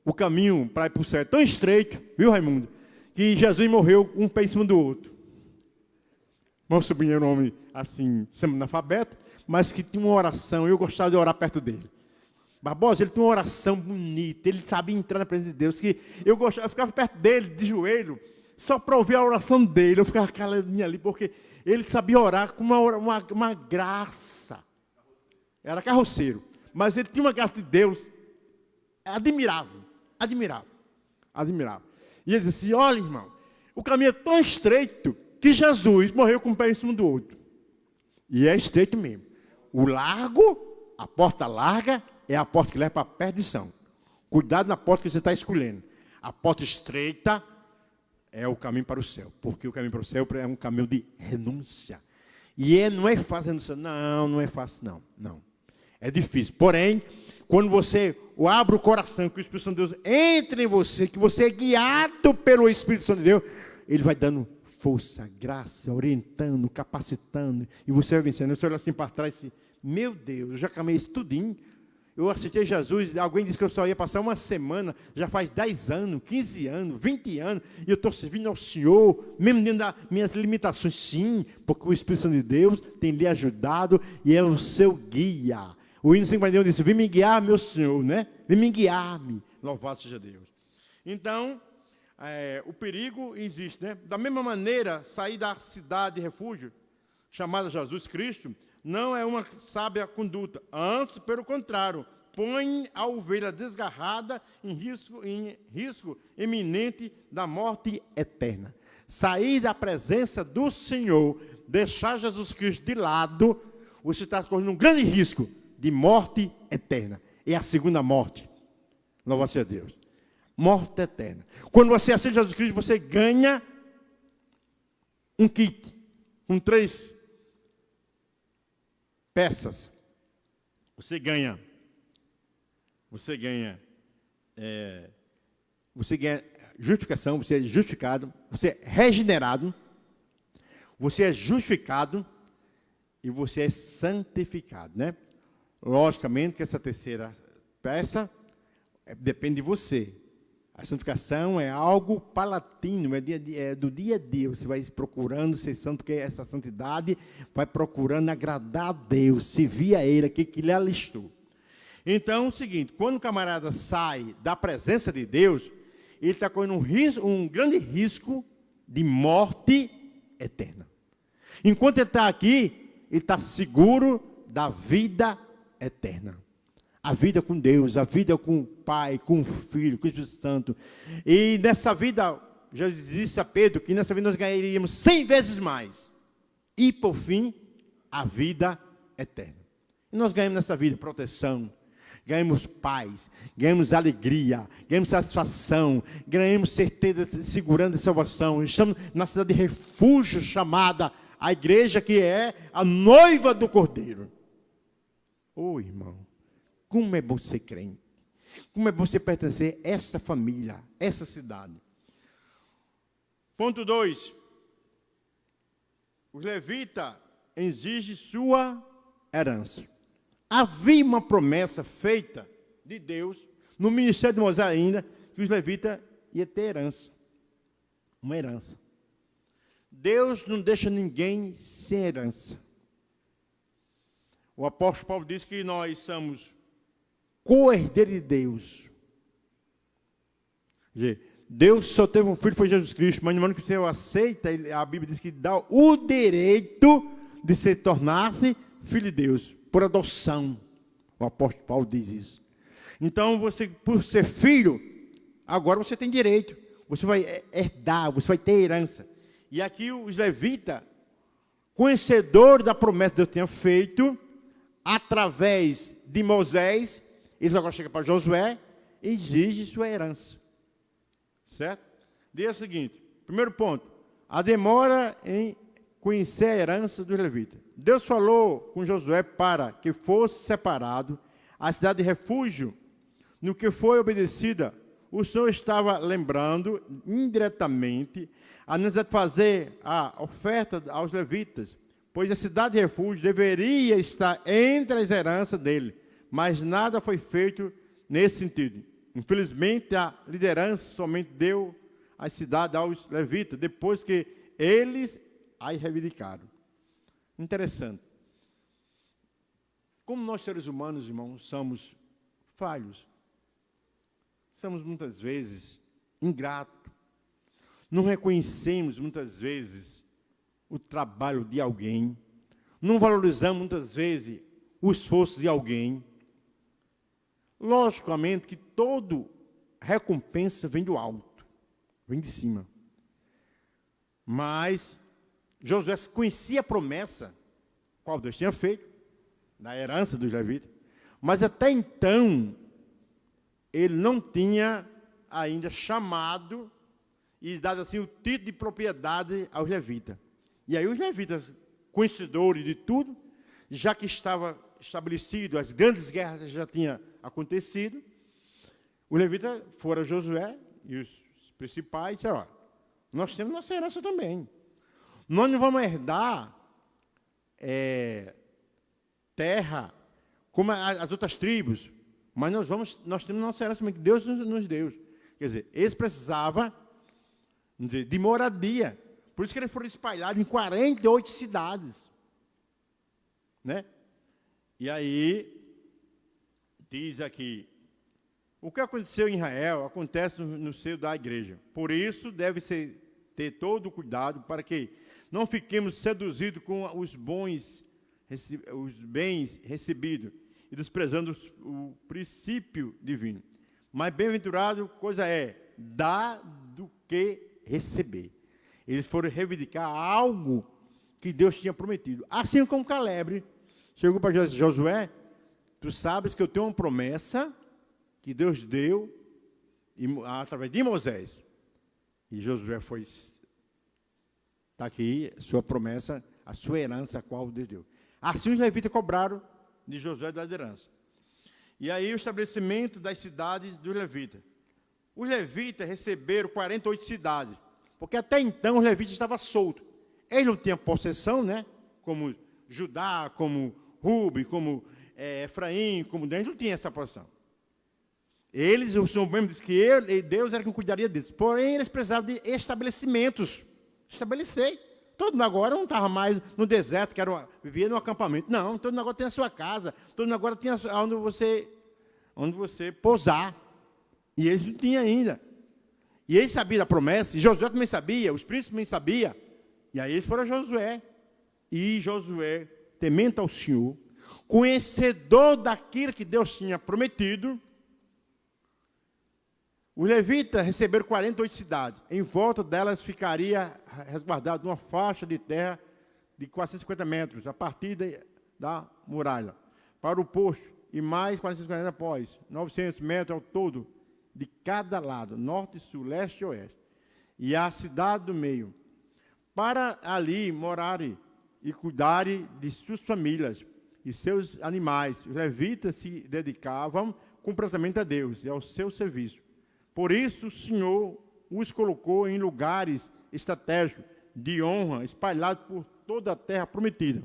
o caminho para ir para o céu é tão estreito, viu, Raimundo, que Jesus morreu um pé em cima do outro. O irmão sobrinho era um homem assim, semi-analfabeto, mas que tinha uma oração, eu gostava de orar perto dele. Barbosa, ele tinha uma oração bonita, ele sabia entrar na presença de Deus, que eu ficava perto dele, de joelho, só para ouvir a oração dele, eu ficava caladinho ali, porque ele sabia orar com uma graça. Era carroceiro, mas ele tinha uma graça de Deus admirável, admirável, admirável. E ele disse assim: olha, irmão, o caminho é tão estreito que Jesus morreu com um pé em cima do outro. E é estreito mesmo. O largo, a porta larga, é a porta que leva para a perdição. Cuidado na porta que você está escolhendo. A porta estreita é o caminho para o céu. Porque o caminho para o céu é um caminho de renúncia. E não é fácil renúncia. Não é fácil, não. É difícil. Porém, quando você abre o coração, que o Espírito Santo de Deus entra em você, que você é guiado pelo Espírito Santo de Deus, ele vai dando força, graça, orientando, capacitando, e você vai vencendo. Você olha assim para trás e diz: meu Deus, eu já caminhei isso tudinho. Eu aceitei Jesus, alguém disse que eu só ia passar uma semana, já faz 10 anos, 15 anos, 20 anos, e eu estou servindo ao Senhor, mesmo dentro das minhas limitações, sim, porque o Espírito Santo de Deus tem lhe ajudado e é o seu guia. O hino 51 disse: vem me guiar, meu Senhor, né? Vem me guiar-me, louvado seja Deus. Então, o perigo existe, né? Da mesma maneira, sair da cidade de refúgio, chamada Jesus Cristo, não é uma sábia conduta. Antes, pelo contrário, põe a ovelha desgarrada em risco iminente da morte eterna. Sair da presença do Senhor, deixar Jesus Cristo de lado, você está correndo um grande risco de morte eterna. É a segunda morte. Louvado seja Deus. Morte eterna. Quando você aceita Jesus Cristo, você ganha um kit com 3 peças. Você ganha justificação, você é justificado, você é regenerado, você é justificado e você é santificado, né? Logicamente que essa terceira peça depende de você. A santificação é algo palatino, é do dia a dia. Você vai procurando ser santo, porque essa santidade vai procurando agradar a Deus, servir a Ele, aquilo que Ele alistou. Então, é o seguinte: quando o camarada sai da presença de Deus, ele está correndo um grande risco de morte eterna. Enquanto ele está aqui, ele está seguro da vida eterna. A vida com Deus, a vida com o Pai, com o Filho, com o Espírito Santo. E nessa vida, Jesus disse a Pedro que nessa vida nós ganharíamos 100 vezes mais. E por fim, a vida eterna. E nós ganhamos nessa vida proteção, ganhamos paz, ganhamos alegria, ganhamos satisfação, ganhamos certeza de segurança e salvação. Estamos na cidade de refúgio chamada a igreja, que é a noiva do Cordeiro. Ô irmão, como é bom ser crente, como é bom você pertencer a essa família, a essa cidade. Ponto 2. Os levitas exigem sua herança. Havia uma promessa feita de Deus, no ministério de Moisés ainda, que os levitas iam ter herança. Uma herança. Deus não deixa ninguém sem herança. O apóstolo Paulo diz que nós somos co-herdeiros de Deus. Quer dizer, Deus só teve um filho, foi Jesus Cristo, mas no momento que você o aceita, a Bíblia diz que dá o direito de se tornar-se filho de Deus, por adoção. O apóstolo Paulo diz isso. Então, você, por ser filho, agora você tem direito. Você vai herdar, você vai ter herança. E aqui os levitas, conhecedores da promessa que Deus tinha feito, através de Moisés, eles agora chegam para Josué e exigem sua herança. Certo? Diz o seguinte, primeiro ponto, a demora em conhecer a herança dos levitas. Deus falou com Josué para que fosse separado a cidade de refúgio, no que foi obedecida. O Senhor estava lembrando indiretamente a necessidade de fazer a oferta aos levitas, pois a cidade de refúgio deveria estar entre as heranças dele, mas nada foi feito nesse sentido. Infelizmente, a liderança somente deu a cidade aos levitas, depois que eles a reivindicaram. Interessante. Como nós, seres humanos, irmãos, somos falhos. Somos, muitas vezes, ingratos. Não reconhecemos, muitas vezes, o trabalho de alguém. Não valorizamos, muitas vezes, o esforço de alguém. Logicamente que toda recompensa vem do alto, vem de cima. Mas Josué conhecia a promessa, qual Deus tinha feito, da herança dos levitas, mas até então, ele não tinha ainda chamado e dado assim o título de propriedade aos levitas. E aí os levitas, conhecedores de tudo, já que estava estabelecido, as grandes guerras já tinham acontecido, os levitas foram a Josué e os principais disseram, ó, nós temos nossa herança também. Nós não vamos herdar terra como as outras tribos, mas nós temos nossa herança também, que Deus nos deu. Quer dizer, eles precisavam de moradia. Por isso que eles foram espalhados em 48 cidades. Né? E aí, diz aqui, o que aconteceu em Israel acontece no seio da igreja. Por isso, deve-se ter todo o cuidado para que não fiquemos seduzidos com os bens recebidos e desprezando o princípio divino. Mas bem-aventurado coisa é dar do que receber. Eles foram reivindicar algo que Deus tinha prometido. Assim como Caleb chegou para Josué, tu sabes que eu tenho uma promessa que Deus deu através de Moisés. E Josué foi, está aqui, sua promessa, a sua herança, a qual Deus deu. Assim os levitas cobraram de Josué da herança. E aí o estabelecimento das cidades dos levitas. Os levitas receberam 48 cidades, porque até então os levitas estavam soltos. Eles não tinham possessão, né? Como Judá, como Ruben, como Efraim, como Dan, não tinha essa possessão. Eles, o Senhor mesmo disse que Deus era quem cuidaria deles. Porém, eles precisavam de estabelecimentos. Estabelecer. Todo mundo agora não estava mais no deserto, vivia no acampamento. Não, todo mundo agora tem a sua casa. Todo mundo agora tem onde você pousar. E eles não tinham ainda. E eles sabiam da promessa, e Josué também sabia, os príncipes também sabiam. E aí eles foram a Josué. E Josué, temente ao Senhor, conhecedor daquilo que Deus tinha prometido, os levitas receberam 48 cidades. Em volta delas ficaria resguardada uma faixa de terra de 450 metros, a partir da muralha, para o posto, e mais 450 após, 900 metros ao todo, de cada lado, norte, sul, leste e oeste, e a cidade do meio, para ali morarem e cuidarem de suas famílias e seus animais. Os levitas se dedicavam completamente a Deus e ao seu serviço. Por isso o Senhor os colocou em lugares estratégicos de honra, espalhados por toda a terra prometida.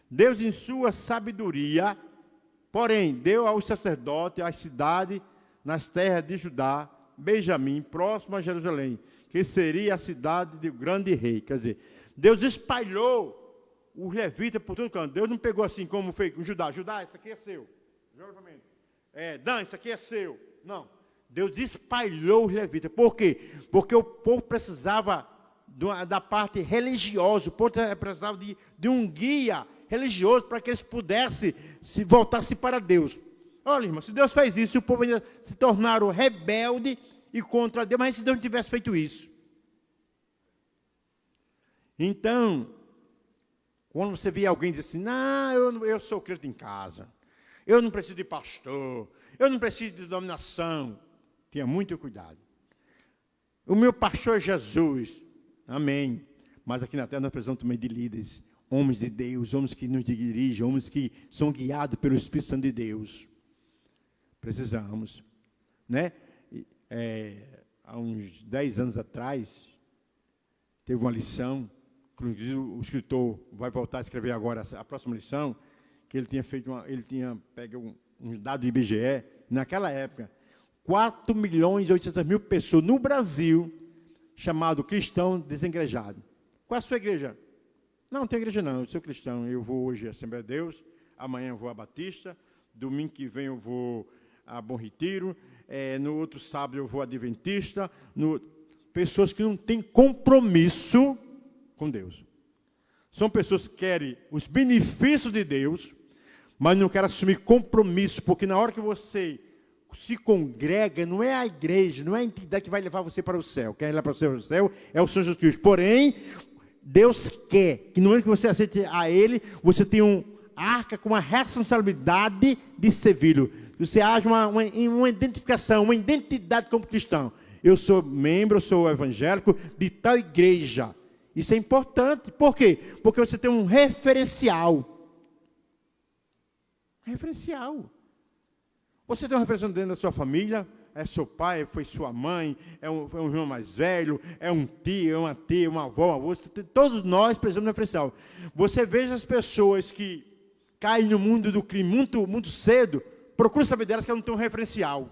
Deus, em sua sabedoria, porém, deu aos sacerdotes as cidades nas terras de Judá, Benjamim, próximo a Jerusalém, que seria a cidade do grande rei. Quer dizer, Deus espalhou os levitas por todo canto. Deus não pegou assim como fez com Judá. Judá, isso aqui é seu. Dan, isso aqui é seu. Não. Deus espalhou os levitas. Por quê? Porque o povo precisava da parte religiosa. O povo precisava de um guia religioso para que eles pudessem se voltassem para Deus. Olha, irmão, se Deus fez isso, o povo ainda se tornaram rebelde e contra Deus, mas se Deus não tivesse feito isso. Então, quando você vê alguém dizer assim, não, eu sou crente em casa, eu não preciso de pastor, eu não preciso de dominação, tenha muito cuidado. O meu pastor é Jesus, amém. Mas aqui na terra nós precisamos também de líderes, homens de Deus, homens que nos dirigem, homens que são guiados pelo Espírito Santo de Deus. Precisamos, né? Há uns 10 anos atrás, teve uma lição, inclusive o escritor vai voltar a escrever agora a próxima lição, que ele tinha feito pego um dado do IBGE, naquela época, 4.800.000 pessoas no Brasil, chamado cristão desengrejado. Qual é a sua igreja? Não tem igreja não, eu sou cristão, eu vou hoje à Assembleia de Deus, amanhã eu vou à Batista, domingo que vem eu vou a Bom Retiro, no outro sábado eu vou a Adventista, pessoas que não têm compromisso com Deus. São pessoas que querem os benefícios de Deus, mas não querem assumir compromisso, porque na hora que você se congrega, não é a igreja, não é a entidade que vai levar você para o céu. Quem levar para o céu é o Senhor Jesus Cristo. Porém, Deus quer que no momento que você aceite a Ele, você tenha arca com a responsabilidade de servi-lo. Você haja uma identificação, uma identidade como cristão. Eu sou membro, eu sou evangélico de tal igreja. Isso é importante. Por quê? Porque você tem um referencial. Referencial. Você tem um referencial dentro da sua família, é seu pai, foi sua mãe, é um irmão mais velho, é um tio, é uma tia, uma avó, um avô. Todos nós precisamos de um referencial. Você veja as pessoas que caem no mundo do crime muito cedo, procura saber delas que elas não têm um referencial.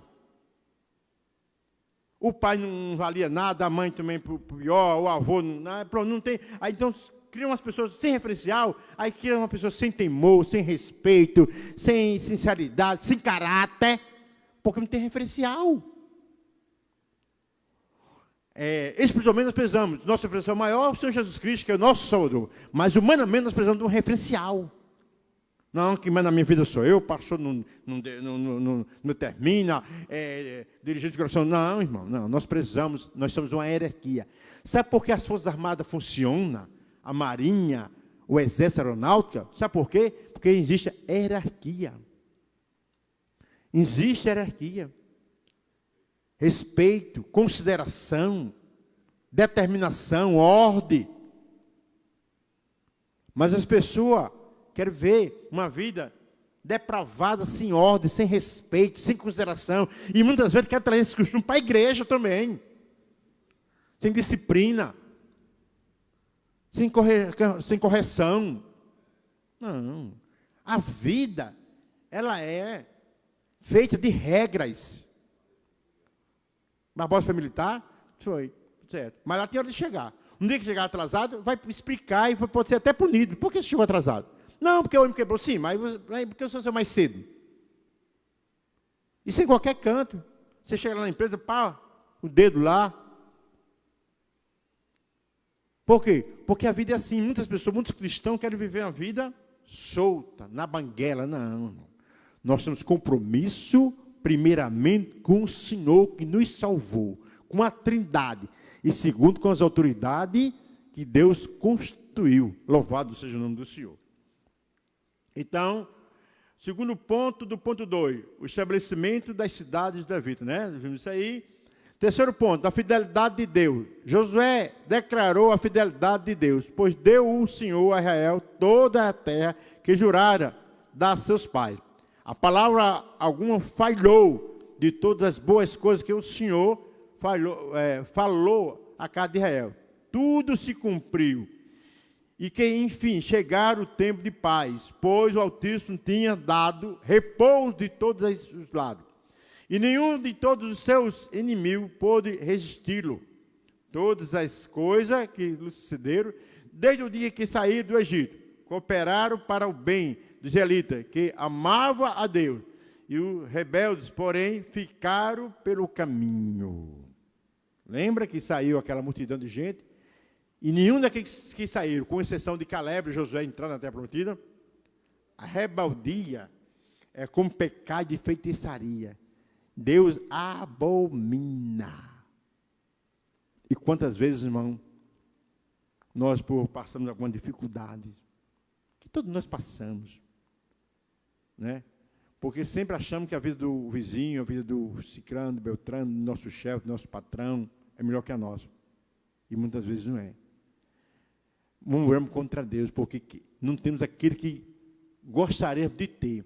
O pai não valia nada, a mãe também pior, o avô não tem. Aí então criam umas pessoas sem referencial, aí criam uma pessoa sem temor, sem respeito, sem sinceridade, sem caráter, porque não tem referencial. Espiritualmente nós precisamos, nosso referencial maior é o Senhor Jesus Cristo, que é o nosso Salvador, mas humanamente nós precisamos de um referencial. Não, quem manda na minha vida sou eu, o pastor não termina, dirigente de coração. Não, irmão, não, nós somos uma hierarquia. Sabe por que as Forças Armadas funcionam? A Marinha, o Exército Aeronáutica, sabe por quê? Porque existe hierarquia. Existe hierarquia. Respeito, consideração, determinação, ordem. Mas as pessoas querem ver uma vida depravada, sem ordem, sem respeito, sem consideração. E muitas vezes querem trazer esse costume para a igreja também. Sem disciplina. Sem correção. Não. A vida, ela é feita de regras. Barbosa foi militar? Foi, certo. Mas lá tem hora de chegar. Um dia que chegar atrasado, vai explicar e pode ser até punido. Por que você chegou atrasado? Não, porque o homem quebrou. Sim, mas porque você saiu mais cedo. Isso em qualquer canto. Você chega lá na empresa, pá, o dedo lá. Por quê? Porque a vida é assim. Muitas pessoas, muitos cristãos querem viver a vida solta, na banguela. Não. Nós temos compromisso, primeiramente, com o Senhor que nos salvou, com a Trindade. E segundo, com as autoridades que Deus instituiu. Louvado seja o nome do Senhor. Então, segundo ponto do ponto 2, o estabelecimento das cidades de Davi, né? Vimos isso aí. Terceiro ponto, a fidelidade de Deus. Josué declarou a fidelidade de Deus, pois deu o Senhor a Israel toda a terra que jurara dar a seus pais. A palavra alguma falhou de todas as boas coisas que o Senhor falou a casa de Israel. Tudo se cumpriu. E que, enfim, chegara o tempo de paz, pois o Altíssimo tinha dado repouso de todos os lados. E nenhum de todos os seus inimigos pôde resisti-lo. Todas as coisas que lhe sucederam, desde o dia que saíram do Egito, cooperaram para o bem dos israelitas, que amava a Deus. E os rebeldes, porém, ficaram pelo caminho. Lembra que saiu aquela multidão de gente? E nenhum daqueles que saíram, com exceção de Caleb e Josué, entraram na terra prometida. A rebeldia é como pecado de feitiçaria. Deus abomina. E quantas vezes, irmão, nós passamos alguma dificuldade, que todos nós passamos, né? Porque sempre achamos que a vida do vizinho, a vida do cicrano, do beltrano, do nosso chefe, do nosso patrão, é melhor que a nossa. E muitas vezes não é. Murmuramos contra Deus, porque não temos aquilo que gostaríamos de ter.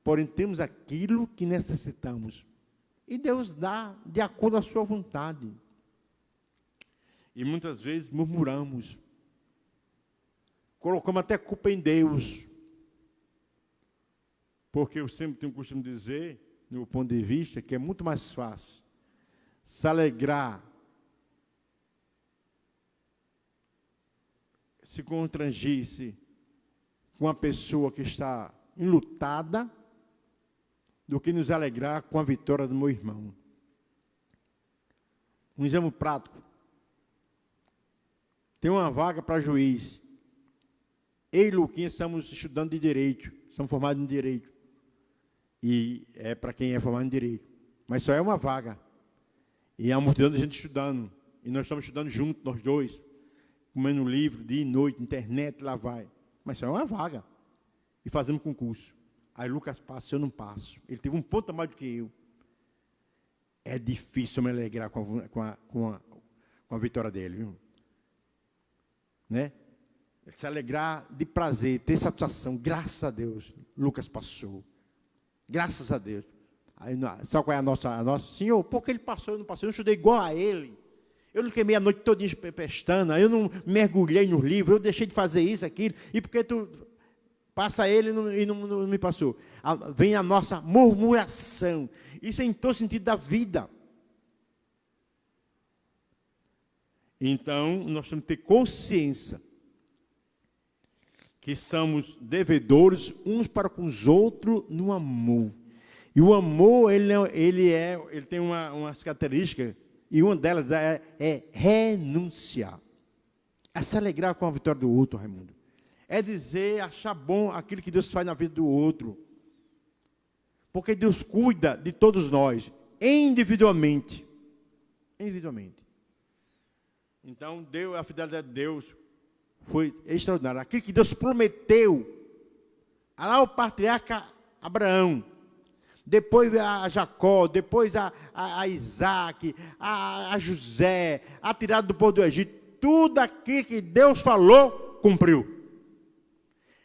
Porém, temos aquilo que necessitamos. E Deus dá de acordo com a sua vontade. E muitas vezes murmuramos. Colocamos até culpa em Deus. Porque eu sempre tenho o costume de dizer, no meu ponto de vista, que é muito mais fácil se alegrar, se constrangir-se com a pessoa que está enlutada, do que nos alegrar com a vitória do meu irmão. Um exemplo prático. Tem uma vaga para juiz. Eu e Luquinha estamos estudando de Direito. Somos formados em Direito. E é para quem é formado em Direito. Mas só é uma vaga. E há uma multidão de gente estudando. E nós estamos estudando juntos, nós dois. Comendo livro, dia e noite, internet, lá vai. Mas só é uma vaga. E fazemos concurso. Aí Lucas passa, eu não passo. Ele teve um ponto a mais do que eu. É difícil me alegrar com a vitória dele, viu? Né? Se alegrar de prazer, ter satisfação. Graças a Deus, Lucas passou. Graças a Deus. Aí, sabe qual é a nossa? Senhor, por que ele passou, eu não passei? Eu não estudei igual a ele. Eu não queimei a noite todinha pestana, eu não mergulhei nos livros, eu deixei de fazer isso, aquilo. E porque tu passa ele e não me passou? Vem a nossa murmuração. Isso é em todo sentido da vida. Então, nós temos que ter consciência que somos devedores uns para com os outros no amor. E o amor, ele tem umas características, e uma delas é renunciar. É se alegrar com a vitória do outro, Raimundo. É dizer, achar bom aquilo que Deus faz na vida do outro. Porque Deus cuida de todos nós, individualmente. Individualmente. Então, a fidelidade de Deus foi extraordinária. Aquilo que Deus prometeu, lá o patriarca Abraão, depois a Jacó, depois a Isaac, a José, a tirada do povo do Egito, tudo aquilo que Deus falou, cumpriu.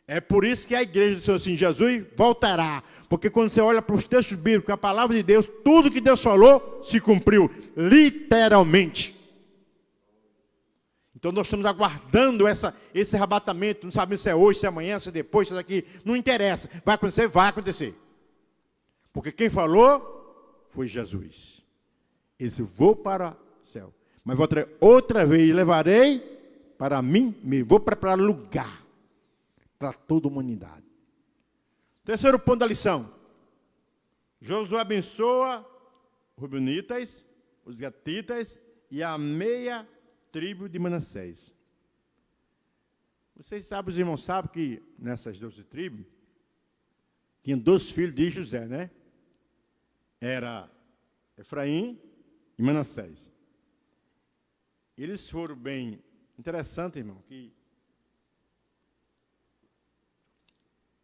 É por isso que a igreja do Senhor assim, Jesus voltará. Porque quando você olha para os textos bíblicos, a palavra de Deus, tudo que Deus falou, se cumpriu, literalmente. Então nós estamos aguardando esse arrebatamento, não sabemos se é hoje, se é amanhã, se é depois, se é daqui, não interessa. Vai acontecer, vai acontecer. Porque quem falou foi Jesus. Ele disse, vou para o céu. Mas voltarei outra vez, levarei para mim mesmo. Vou preparar lugar para toda a humanidade. Terceiro ponto da lição. Josué abençoa os Reubenitas, os Gatitas e a meia tribo de Manassés. Vocês sabem, os irmãos sabem que nessas 12 tribos, tinha 2 filhos de José, né? Era Efraim e Manassés. Eles foram bem interessantes, irmão, que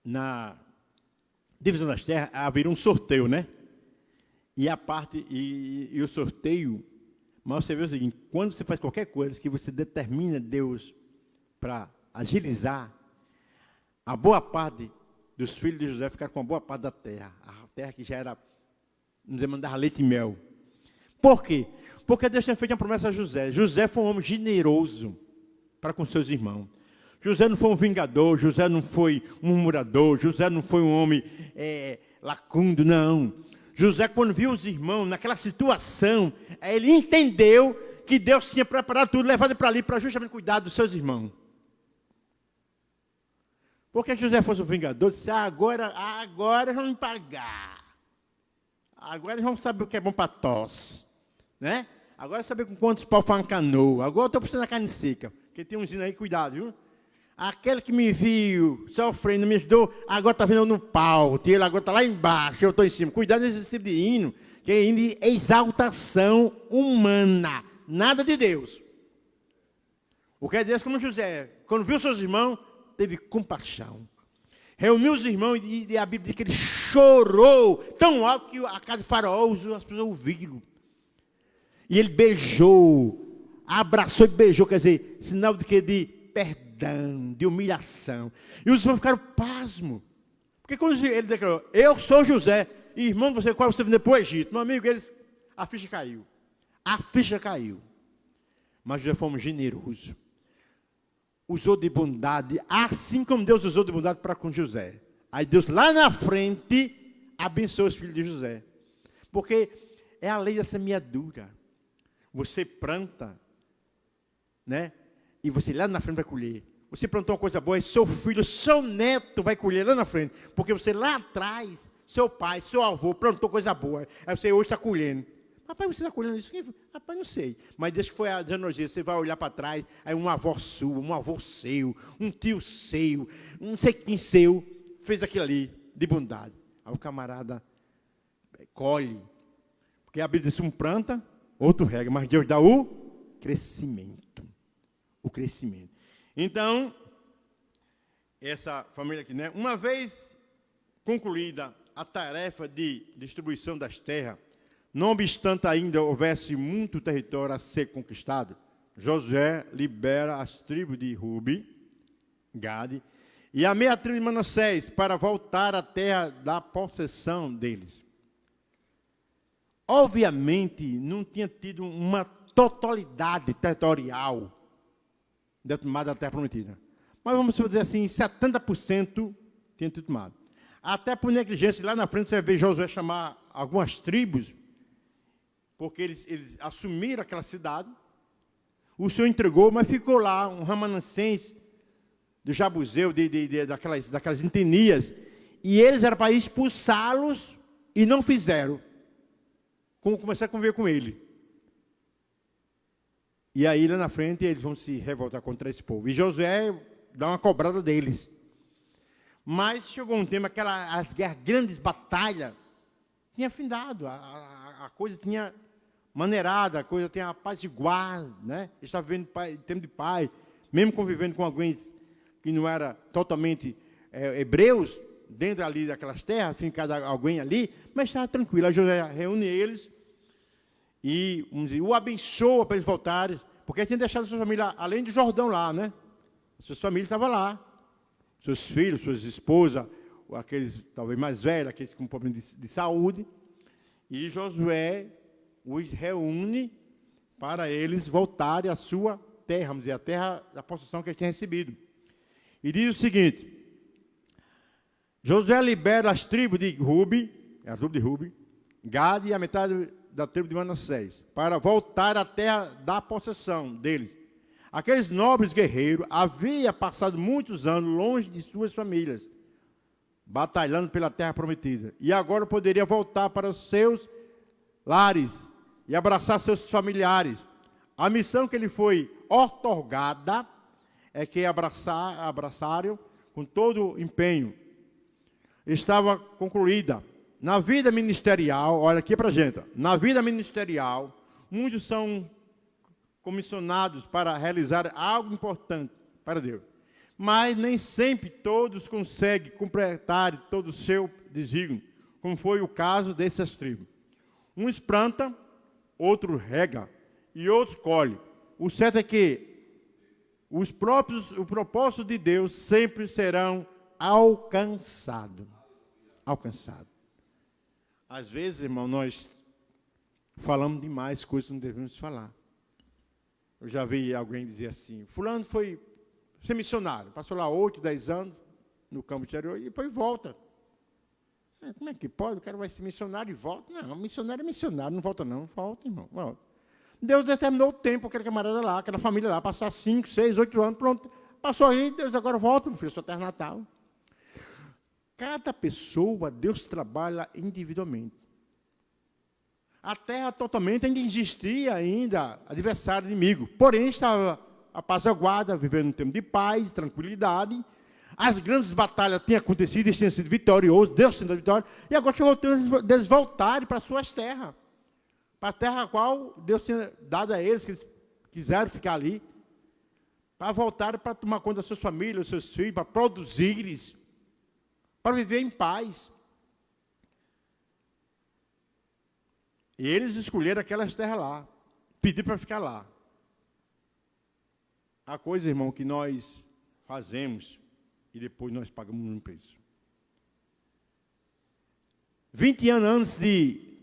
na divisão das terras, haveria um sorteio, né? E a parte, e o sorteio, mas você vê o seguinte, quando você faz qualquer coisa que você determina Deus para agilizar, a boa parte dos filhos de José ficaram com a boa parte da terra, a terra que já era, vamos dizer, mandava leite e mel. Por quê? Porque Deus tinha feito uma promessa a José. José foi um homem generoso para com seus irmãos. José não foi um vingador, José não foi um murmurador, José não foi um homem lacundo, não. José, quando viu os irmãos naquela situação, ele entendeu que Deus tinha preparado tudo, levado para ali, para justamente cuidar dos seus irmãos. Porque José fosse um vingador, disse, agora eles vão me pagar. Agora eles vão saber o que é bom para tosse. Né? Agora saber com quantos pau faz uma canoa. Agora eu estou precisando da carne seca. Porque tem uns hinos aí, cuidado, viu? Aquele que me viu sofrendo, me ajudou, agora está vendo eu no pau. Ele agora está lá embaixo, eu estou em cima. Cuidado nesse tipo de hino, que é hino de exaltação humana. Nada de Deus. O que é Deus como José, quando viu seus irmãos, teve compaixão. Reuniu os irmãos e a Bíblia diz que ele chorou tão alto que a casa de Faraó, as pessoas ouviram. E ele beijou, abraçou e beijou, quer dizer, sinal de que de perdão, de humilhação. E os irmãos ficaram pasmos. Porque quando ele declarou, eu sou José, e irmão de você, qual você vendeu para o Egito? Meu amigo, a ficha caiu. A ficha caiu. Mas José foi um generoso. Usou de bondade, assim como Deus usou de bondade para com José. Aí Deus lá na frente abençoou os filhos de José. Porque é a lei da semeadura. Você planta, né? E você lá na frente vai colher. Você plantou uma coisa boa, e seu filho, seu neto vai colher lá na frente. Porque você lá atrás, seu pai, seu avô plantou coisa boa. Aí você hoje está colhendo. Papai, você está colhendo isso? Rapaz, não sei. Mas desde que foi a genealogia, você vai olhar para trás, aí uma avó sua, um avô seu, um tio seu, não sei quem seu, fez aquilo ali de bondade. Aí o camarada colhe. Porque a Bíblia diz, um planta, outro rega, mas Deus dá o crescimento. O crescimento. Então, essa família aqui, né? Uma vez concluída a tarefa de distribuição das terras, não obstante ainda houvesse muito território a ser conquistado, Josué libera as tribos de Rubi, Gade, e a meia tribo de Manassés para voltar à terra da possessão deles. Obviamente, não tinha tido uma totalidade territorial tomada da terra prometida. Mas vamos dizer assim, 70% tinha sido tomado. Até por negligência, lá na frente você vai ver Josué chamar algumas tribos, porque eles assumiram aquela cidade, o Senhor entregou, mas ficou lá um ramanescente do Jabuseu, daquelas entenias, e eles eram para expulsá-los e não fizeram. Como começar a conviver com ele. E aí, lá na frente, eles vão se revoltar contra esse povo. E Josué dá uma cobrada deles. Mas chegou um tempo, as guerras, grandes batalhas, tinha findado, a coisa tinha maneirado, a coisa tinha apaziguado, né? Estava vivendo tempo de paz, mesmo convivendo com alguns que não eram totalmente hebreus, dentro ali daquelas terras, fincado alguém ali, mas estava tranquilo. Aí Josué reúne eles e o abençoa para eles voltarem, porque ele tinha deixado sua família, além do Jordão lá, né? Sua família estava lá, seus filhos, suas esposas, aqueles talvez mais velhos, aqueles com problema de saúde, e Josué os reúne para eles voltarem à sua terra, vamos dizer, a terra da possessão que eles tinham recebido. E diz o seguinte, Josué libera as tribos de Rubi, a tribo de Rubi, Gade e a metade da tribo de Manassés, para voltar à terra da possessão deles. Aqueles nobres guerreiros haviam passado muitos anos longe de suas famílias, batalhando pela terra prometida, e agora poderia voltar para os seus lares e abraçar seus familiares. A missão que lhe foi outorgada é que abraçaram com todo o empenho. Estava concluída. Na vida ministerial, olha aqui para a gente, na vida ministerial, muitos são comissionados para realizar algo importante para Deus. Mas nem sempre todos conseguem completar todo o seu desígnio, como foi o caso dessas tribos. Uns plantam, outros rega e outros colhem. O certo é que o propósito de Deus sempre serão alcançados. Alcançado. Às vezes, irmão, nós falamos demais coisas que não devemos falar. Eu já vi alguém dizer assim, fulano foi ser missionário, passou lá 8, 10 anos no campo exterior e depois volta. Como é que pode? O cara vai ser missionário e volta? Não, missionário é missionário, não volta não. Volta, irmão, volta. Deus determinou o tempo, aquele camarada lá, aquela família lá, passar 5, 6, 8 anos, pronto. Passou aí, Deus agora volta, meu filho, sua terra natal. Cada pessoa, Deus trabalha individualmente. A terra totalmente ainda existia adversário, inimigo. Porém, estava apaziguada, vivendo um tempo de paz, tranquilidade. As grandes batalhas tinham acontecido, eles tinham sido vitoriosos, Deus sendo a vitória. E agora chegou o tempo deles voltarem para suas terras. Para a terra a qual Deus tinha dado a eles, que eles quiseram ficar ali. Para voltarem para tomar conta das suas famílias, dos seus filhos, para produzir, para viver em paz. E eles escolheram aquelas terras lá, pediram para ficar lá. A coisa, irmão, que nós fazemos e depois nós pagamos um preço. 20 anos antes de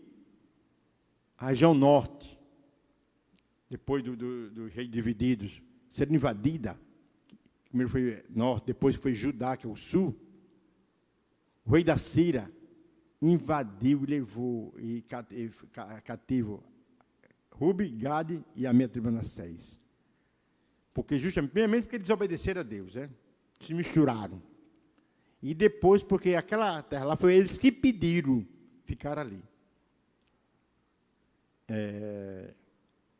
a região norte, depois do rei divididos, ser invadida, primeiro foi norte, depois foi Judá, que é o sul, o rei da Síria invadiu e levou cativo Rubi, Gade e a minha tribo Manassés. Porque justamente, primeiramente porque desobedeceram a Deus, se misturaram. E depois porque aquela terra lá foi eles que pediram ficar ali.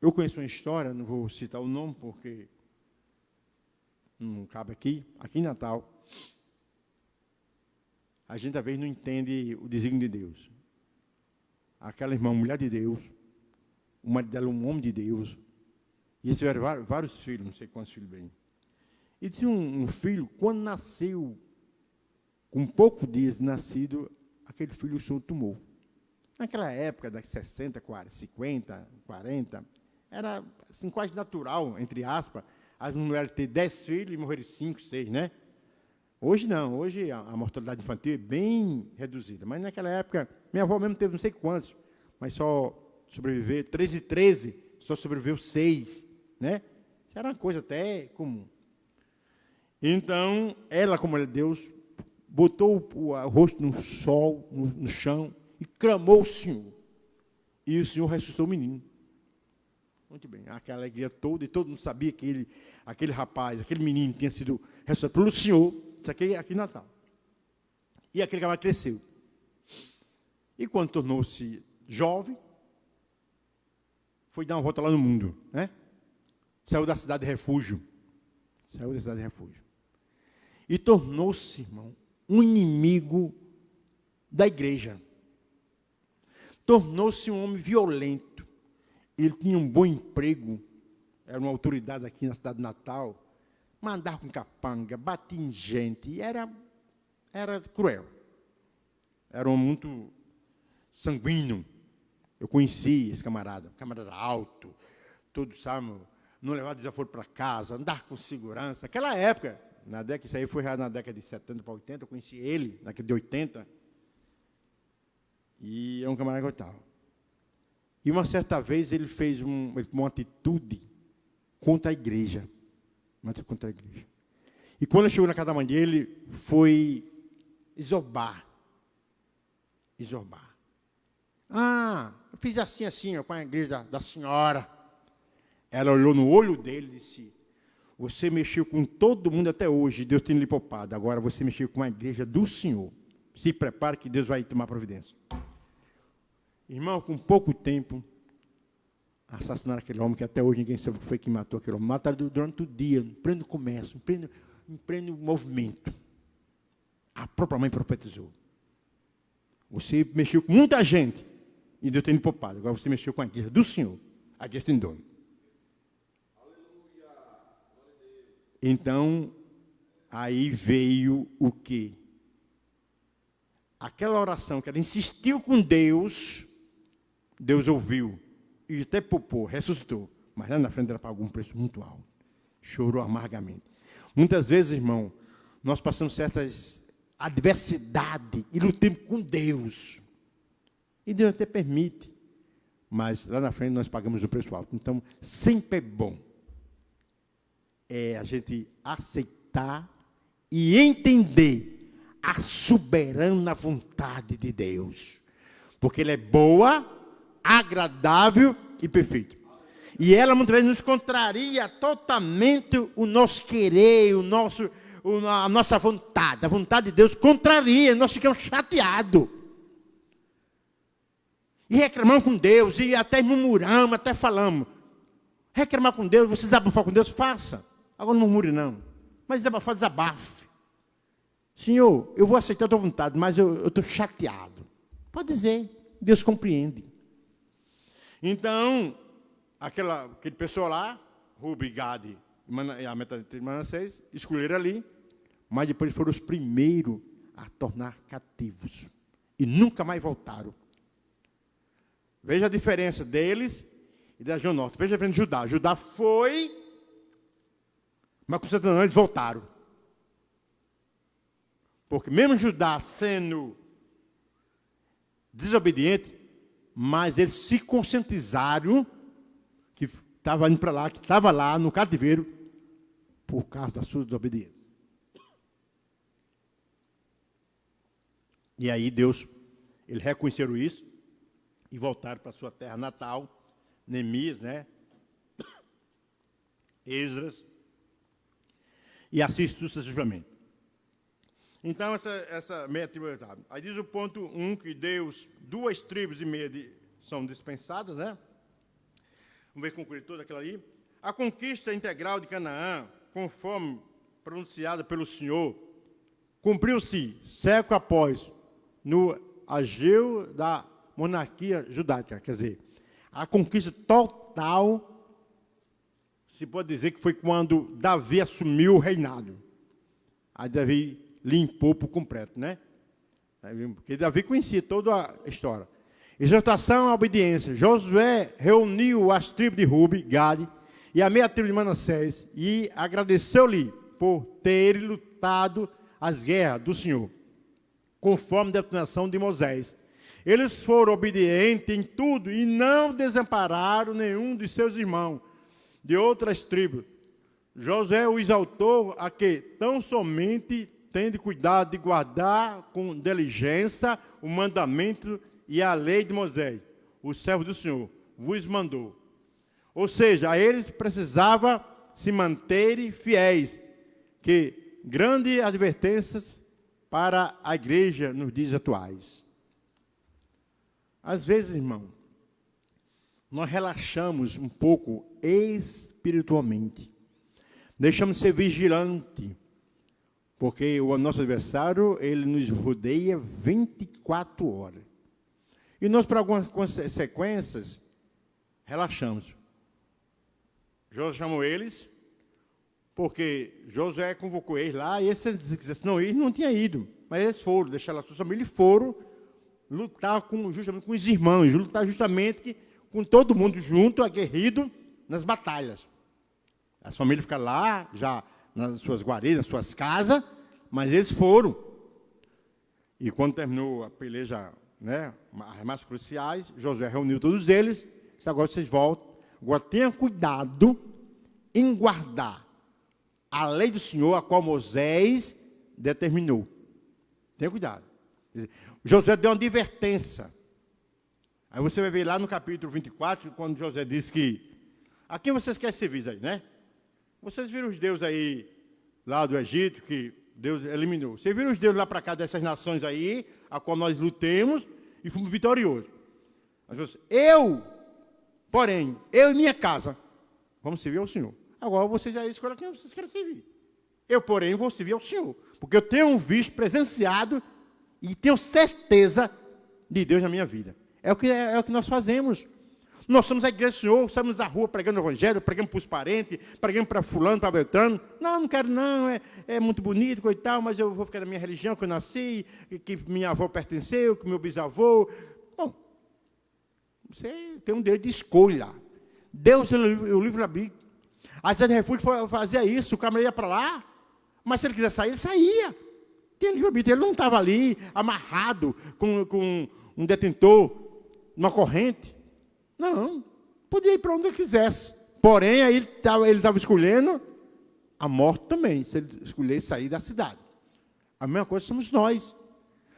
Eu conheço uma história, não vou citar o nome porque não cabe aqui em Natal. A gente, às vezes, não entende o desígnio de Deus. Aquela irmã, mulher de Deus, o marido dela, um homem de Deus, e eles tiveram vários filhos, não sei quantos filhos bem. E tinha um filho, quando nasceu, com poucos dias de nascido, aquele filho o Senhor tomou. Naquela época, das 60, 50, 40, era assim, quase natural, entre aspas, as mulheres ter 10 filhos e morrerem 5, 6, né? Hoje não, hoje a mortalidade infantil é bem reduzida. Mas naquela época, minha avó mesmo teve não sei quantos, mas só sobreviveu, 13, só sobreviveu 6, né? Isso era uma coisa até comum. Então, ela, como ela é Deus, botou o rosto no sol, no chão, e clamou ao Senhor. E o Senhor ressuscitou o menino. Muito bem, aquela alegria toda, e todo mundo sabia que aquele rapaz, aquele menino tinha sido ressuscitado pelo Senhor, isso aqui em Natal. E aquele camarada cresceu. E quando tornou-se jovem, foi dar uma volta lá no mundo, né? Saiu da cidade de refúgio. E tornou-se, irmão, um inimigo da igreja. Tornou-se um homem violento. Ele tinha um bom emprego, era uma autoridade aqui na cidade de Natal, mandava com capanga, batia em gente, era cruel. Era um muito sanguíneo. Eu conheci esse camarada, alto, todo, sabe, não levava desaforo para casa, andar com segurança. Naquela época, isso aí foi na década de 70 para 80, eu conheci ele, naquele de 80, e é um camarada que eu estava. E uma certa vez ele fez uma atitude contra a igreja. E quando ele chegou na casa da mãe dele, foi exorbar. Eu fiz assim, ó, com a igreja da senhora. Ela olhou no olho dele e disse: você mexeu com todo mundo até hoje, Deus tem lhe poupado. Agora você mexeu com a igreja do Senhor. Se prepare que Deus vai tomar providência. Irmão, com pouco tempo, assassinaram aquele homem, que até hoje ninguém sabe o que foi que matou aquele homem. Mataram durante o dia, em pleno comércio, em pleno movimento. A própria mãe profetizou. Você mexeu com muita gente, e Deus tem lhe poupado. Agora você mexeu com a igreja do Senhor. A igreja tem dono. Então, Aí veio o quê? Aquela oração que ela insistiu com Deus, Deus ouviu. E até poupou, ressuscitou. Mas lá na frente ela pagou um preço muito alto. Chorou amargamente. Muitas vezes, irmão, nós passamos certas adversidades e lutamos com Deus. E Deus até permite. Mas lá na frente nós pagamos o preço alto. Então, sempre é bom a gente aceitar e entender a soberana vontade de Deus. Porque Ele é boa, agradável e perfeita. E ela muitas vezes nos contraria totalmente o nosso querer, a nossa vontade. A vontade de Deus contraria, nós ficamos chateados. E reclamamos com Deus, e até murmuramos, até falamos. Reclamar com Deus, você desabafar com Deus, faça. Agora não murmure não. Mas desabafar, desabafe. Senhor, eu vou aceitar a tua vontade, mas eu estou chateado. Pode dizer, Deus compreende. Então, aquele pessoal lá, Rubi, Gade e a metade de Manassés, escolheram ali, mas depois foram os primeiros a tornar cativos. E nunca mais voltaram. Veja a diferença deles e da região norte. Veja a diferença de Judá. Judá foi, mas com 70 anos eles voltaram. Porque mesmo Judá sendo desobediente, mas eles se conscientizaram que estava indo para lá, que estava lá no cativeiro, por causa da sua desobediência. E aí Deus, eles reconheceram isso e voltaram para a sua terra natal, Neemias, né? Esdras, e assim sucessivamente. Então, essa meia tribo. Aí diz o ponto 1 que Deus, 2 tribos e meia são dispensadas, né? Vamos ver concluir toda aquela ali. A conquista integral de Canaã, conforme pronunciada pelo Senhor, cumpriu-se século após, no ageu da monarquia judaica. Quer dizer, a conquista total, se pode dizer que foi quando Davi assumiu o reinado. Aí Davi limpou por completo, né? Porque Davi conhecia toda a história. Exortação à obediência. Josué reuniu as tribos de Rubi, Gade e a meia tribo de Manassés e agradeceu-lhe por terem lutado as guerras do Senhor, conforme a determinação de Moisés. Eles foram obedientes em tudo e não desampararam nenhum de seus irmãos de outras tribos. Josué o exaltou a que tão somente tende cuidado de guardar com diligência o mandamento e a lei de Moisés, o servo do Senhor, vos mandou. Ou seja, a eles precisava se manterem fiéis, que grande advertências para a igreja nos dias atuais. Às vezes, irmão, nós relaxamos um pouco espiritualmente. Deixamos de ser vigilante, porque o nosso adversário, ele nos rodeia 24 horas. E nós, por algumas consequências, relaxamos. Josué chamou eles, porque Josué convocou eles lá, e se eles quisessem não ir, não tinha ido. Mas eles foram, deixaram a sua família e foram lutar justamente com os irmãos, lutar justamente com todo mundo junto, aguerrido, nas batalhas. As famílias ficaram lá, já nas suas guaridas, nas suas casas, mas eles foram. E quando terminou a peleja, né, as mais cruciais, Josué reuniu todos eles, disse, agora vocês voltam. Agora tenha cuidado em guardar a lei do Senhor, a qual Moisés determinou. Tenha cuidado. Josué deu uma advertência. Aí você vai ver lá no capítulo 24, quando Josué diz que, a quem vocês querem servir aí, né? Vocês viram os deuses aí, lá do Egito, que Deus eliminou. Vocês viram os deuses lá para cá, dessas nações aí, a qual nós lutemos e fomos vitoriosos. Porém, eu e minha casa, vamos servir ao Senhor. Agora vocês já escolhem quem vocês querem servir. Eu, porém, vou servir ao Senhor. Porque eu tenho visto, presenciado, e tenho certeza de Deus na minha vida. É o que nós fazemos. Nós somos a igreja do Senhor, estamos na rua pregando o evangelho, pregando para os parentes, pregando para fulano, para Beltrano. Não quero não, é muito bonito, coitado, mas eu vou ficar na minha religião, que eu nasci, que minha avó pertenceu, que meu bisavô. Bom, você tem um direito de escolha. Deus, o livro da Bíblia. A cidade de refúgio fazia isso, o camarada ia para lá, mas se ele quiser sair, ele saía. Tem livro da Bíblia, ele não estava ali, amarrado, com um detentor, numa corrente. Não, podia ir para onde ele quisesse. Porém, aí ele estava escolhendo a morte também, se ele escolhesse sair da cidade. A mesma coisa somos nós.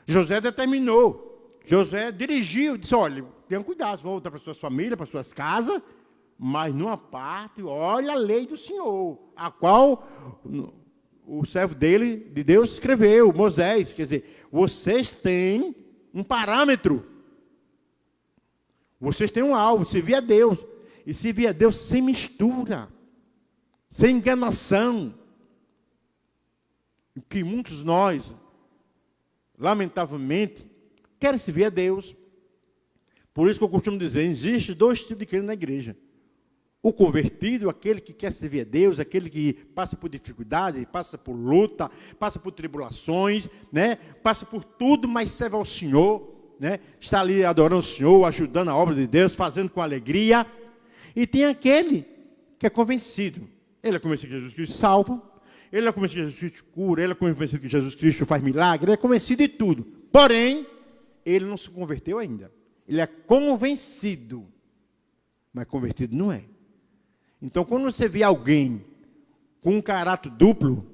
José determinou, José dirigiu, disse, olha, tenham cuidado, volta para suas famílias, para suas casas, mas numa parte, olha a lei do Senhor, a qual o servo dele, de Deus, escreveu, Moisés. Quer dizer, vocês têm um parâmetro. Vocês têm um alvo, servir a Deus. E servir a Deus sem mistura, sem enganação. O que muitos de nós, lamentavelmente, querem servir a Deus. Por isso que eu costumo dizer, existe 2 tipos de crente na igreja. O convertido, aquele que quer servir a Deus, aquele que passa por dificuldade, passa por luta, passa por tribulações, né? Passa por tudo, mas serve ao Senhor. Né? Está ali adorando o Senhor, ajudando a obra de Deus, fazendo com alegria. E tem aquele que é convencido. Ele é convencido que Jesus Cristo salva, ele é convencido que Jesus Cristo cura, ele é convencido que Jesus Cristo faz milagre, ele é convencido de tudo. Porém, ele não se converteu ainda. Ele é convencido, mas convertido não é. Então, quando você vê alguém com um caráter duplo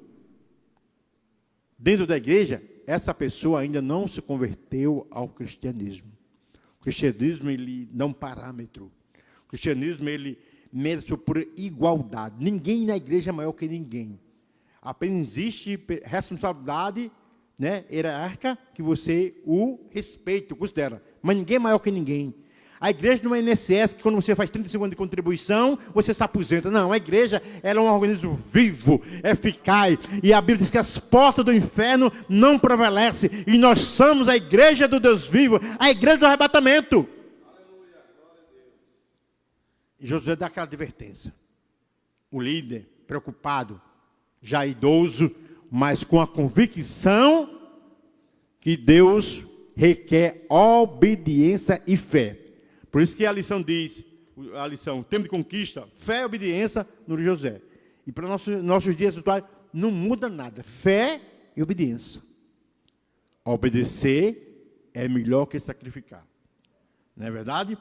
dentro da igreja, essa pessoa ainda não se converteu ao cristianismo. O cristianismo, ele dá um parâmetro. O cristianismo, ele mede por igualdade. Ninguém na igreja é maior que ninguém. Apenas existe responsabilidade, né, hierárquica, que você o respeita, considera. Mas ninguém é maior que ninguém. A igreja não é INSS, que quando você faz 35 anos de contribuição, você se aposenta. Não, a igreja ela é um organismo vivo, eficaz. E a Bíblia diz que as portas do inferno não prevalecem. E nós somos a igreja do Deus vivo, a igreja do arrebatamento. Aleluia, glória a Deus. E Josué dá aquela advertência. O líder, preocupado, já idoso, mas com a convicção que Deus requer obediência e fé. Por isso que a lição diz, tempo de conquista, fé e obediência no José. E para nossos dias atuais, não muda nada. Fé e obediência. Obedecer é melhor que sacrificar. Não é verdade?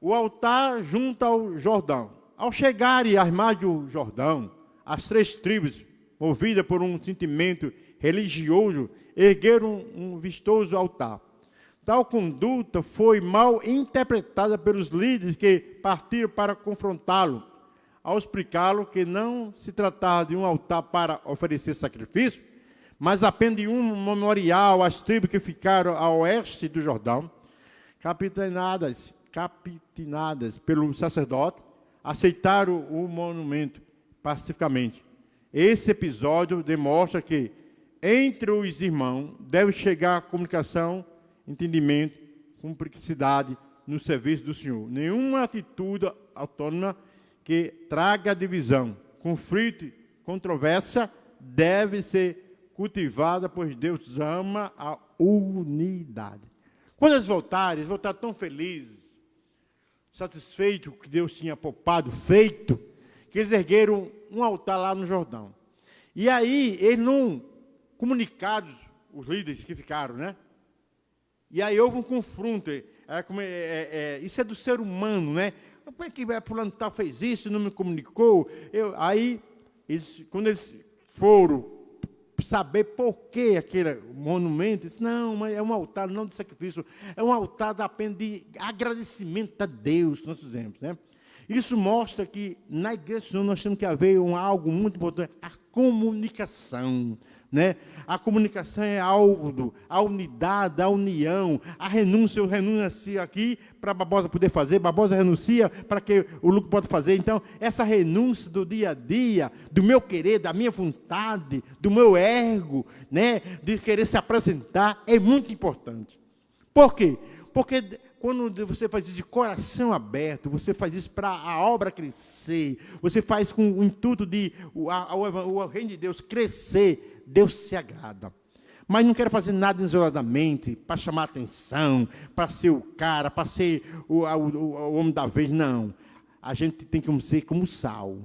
O altar junto ao Jordão. Ao chegarem às margens do Jordão, as 3 tribos, movidas por um sentimento religioso, ergueram um vistoso altar. Tal conduta foi mal interpretada pelos líderes que partiram para confrontá-lo, ao explicá-lo que não se tratava de um altar para oferecer sacrifício, mas apenas de um memorial às tribos que ficaram a oeste do Jordão, capitaneadas pelo sacerdote, aceitaram o monumento pacificamente. Esse episódio demonstra que entre os irmãos deve chegar a comunicação, entendimento, cumplicidade no serviço do Senhor. Nenhuma atitude autônoma que traga divisão, conflito e controvérsia deve ser cultivada, pois Deus ama a unidade. Quando eles voltaram tão felizes, satisfeitos com o que Deus tinha poupado, feito, que eles ergueram um altar lá no Jordão. E aí, eles não comunicados, os líderes que ficaram, né? E aí houve um confronto. Isso é do ser humano, né? Como é que fulano tal fez isso, não me comunicou? Quando eles foram saber por que aquele monumento, disse, não, mas é um altar não de sacrifício, é um altar apenas de agradecimento a Deus que nós fizemos, né? Isso mostra que na igreja nós temos que haver algo muito importante, a comunicação, né? A comunicação é algo, a unidade, a união, a renúncia. Eu renuncio aqui para Barbosa poder fazer, Barbosa renuncia para que o Lucas possa fazer. Então, essa renúncia do dia a dia, do meu querer, da minha vontade, do meu ego, né? De querer se apresentar, é muito importante. Por quê? Porque quando você faz isso de coração aberto, você faz isso para a obra crescer, você faz com o intuito de o reino de Deus crescer, Deus se agrada. Mas não quero fazer nada isoladamente, para chamar atenção, para ser o cara, para ser o homem da vez, não. A gente tem que ser como o sal.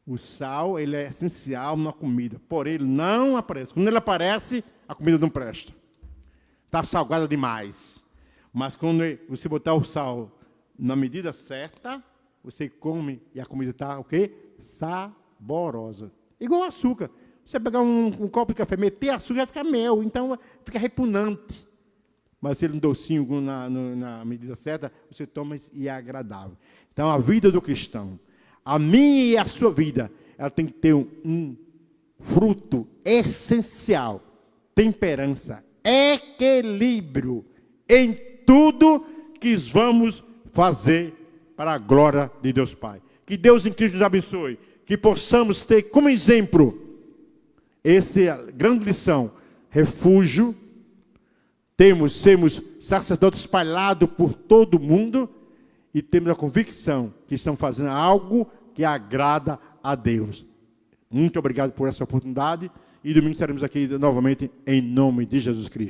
O sal, ele é essencial na comida, porém ele não aparece. Quando ele aparece, a comida não presta. Está salgada demais. Mas quando você botar o sal na medida certa, você come e a comida está o quê? Saborosa. Igual açúcar. Você pegar um copo de café, meter açúcar, vai ficar mel, então fica repugnante. Mas se ele um docinho na medida certa, você toma e é agradável. Então, a vida do cristão, a minha e a sua vida, ela tem que ter um fruto essencial, temperança, equilíbrio em tudo que vamos fazer para a glória de Deus Pai. Que Deus em Cristo nos abençoe, que possamos ter como exemplo essa é a grande lição, refúgio, sermos sacerdotes espalhados por todo o mundo e temos a convicção que estamos fazendo algo que agrada a Deus. Muito obrigado por essa oportunidade e domingo estaremos aqui novamente em nome de Jesus Cristo.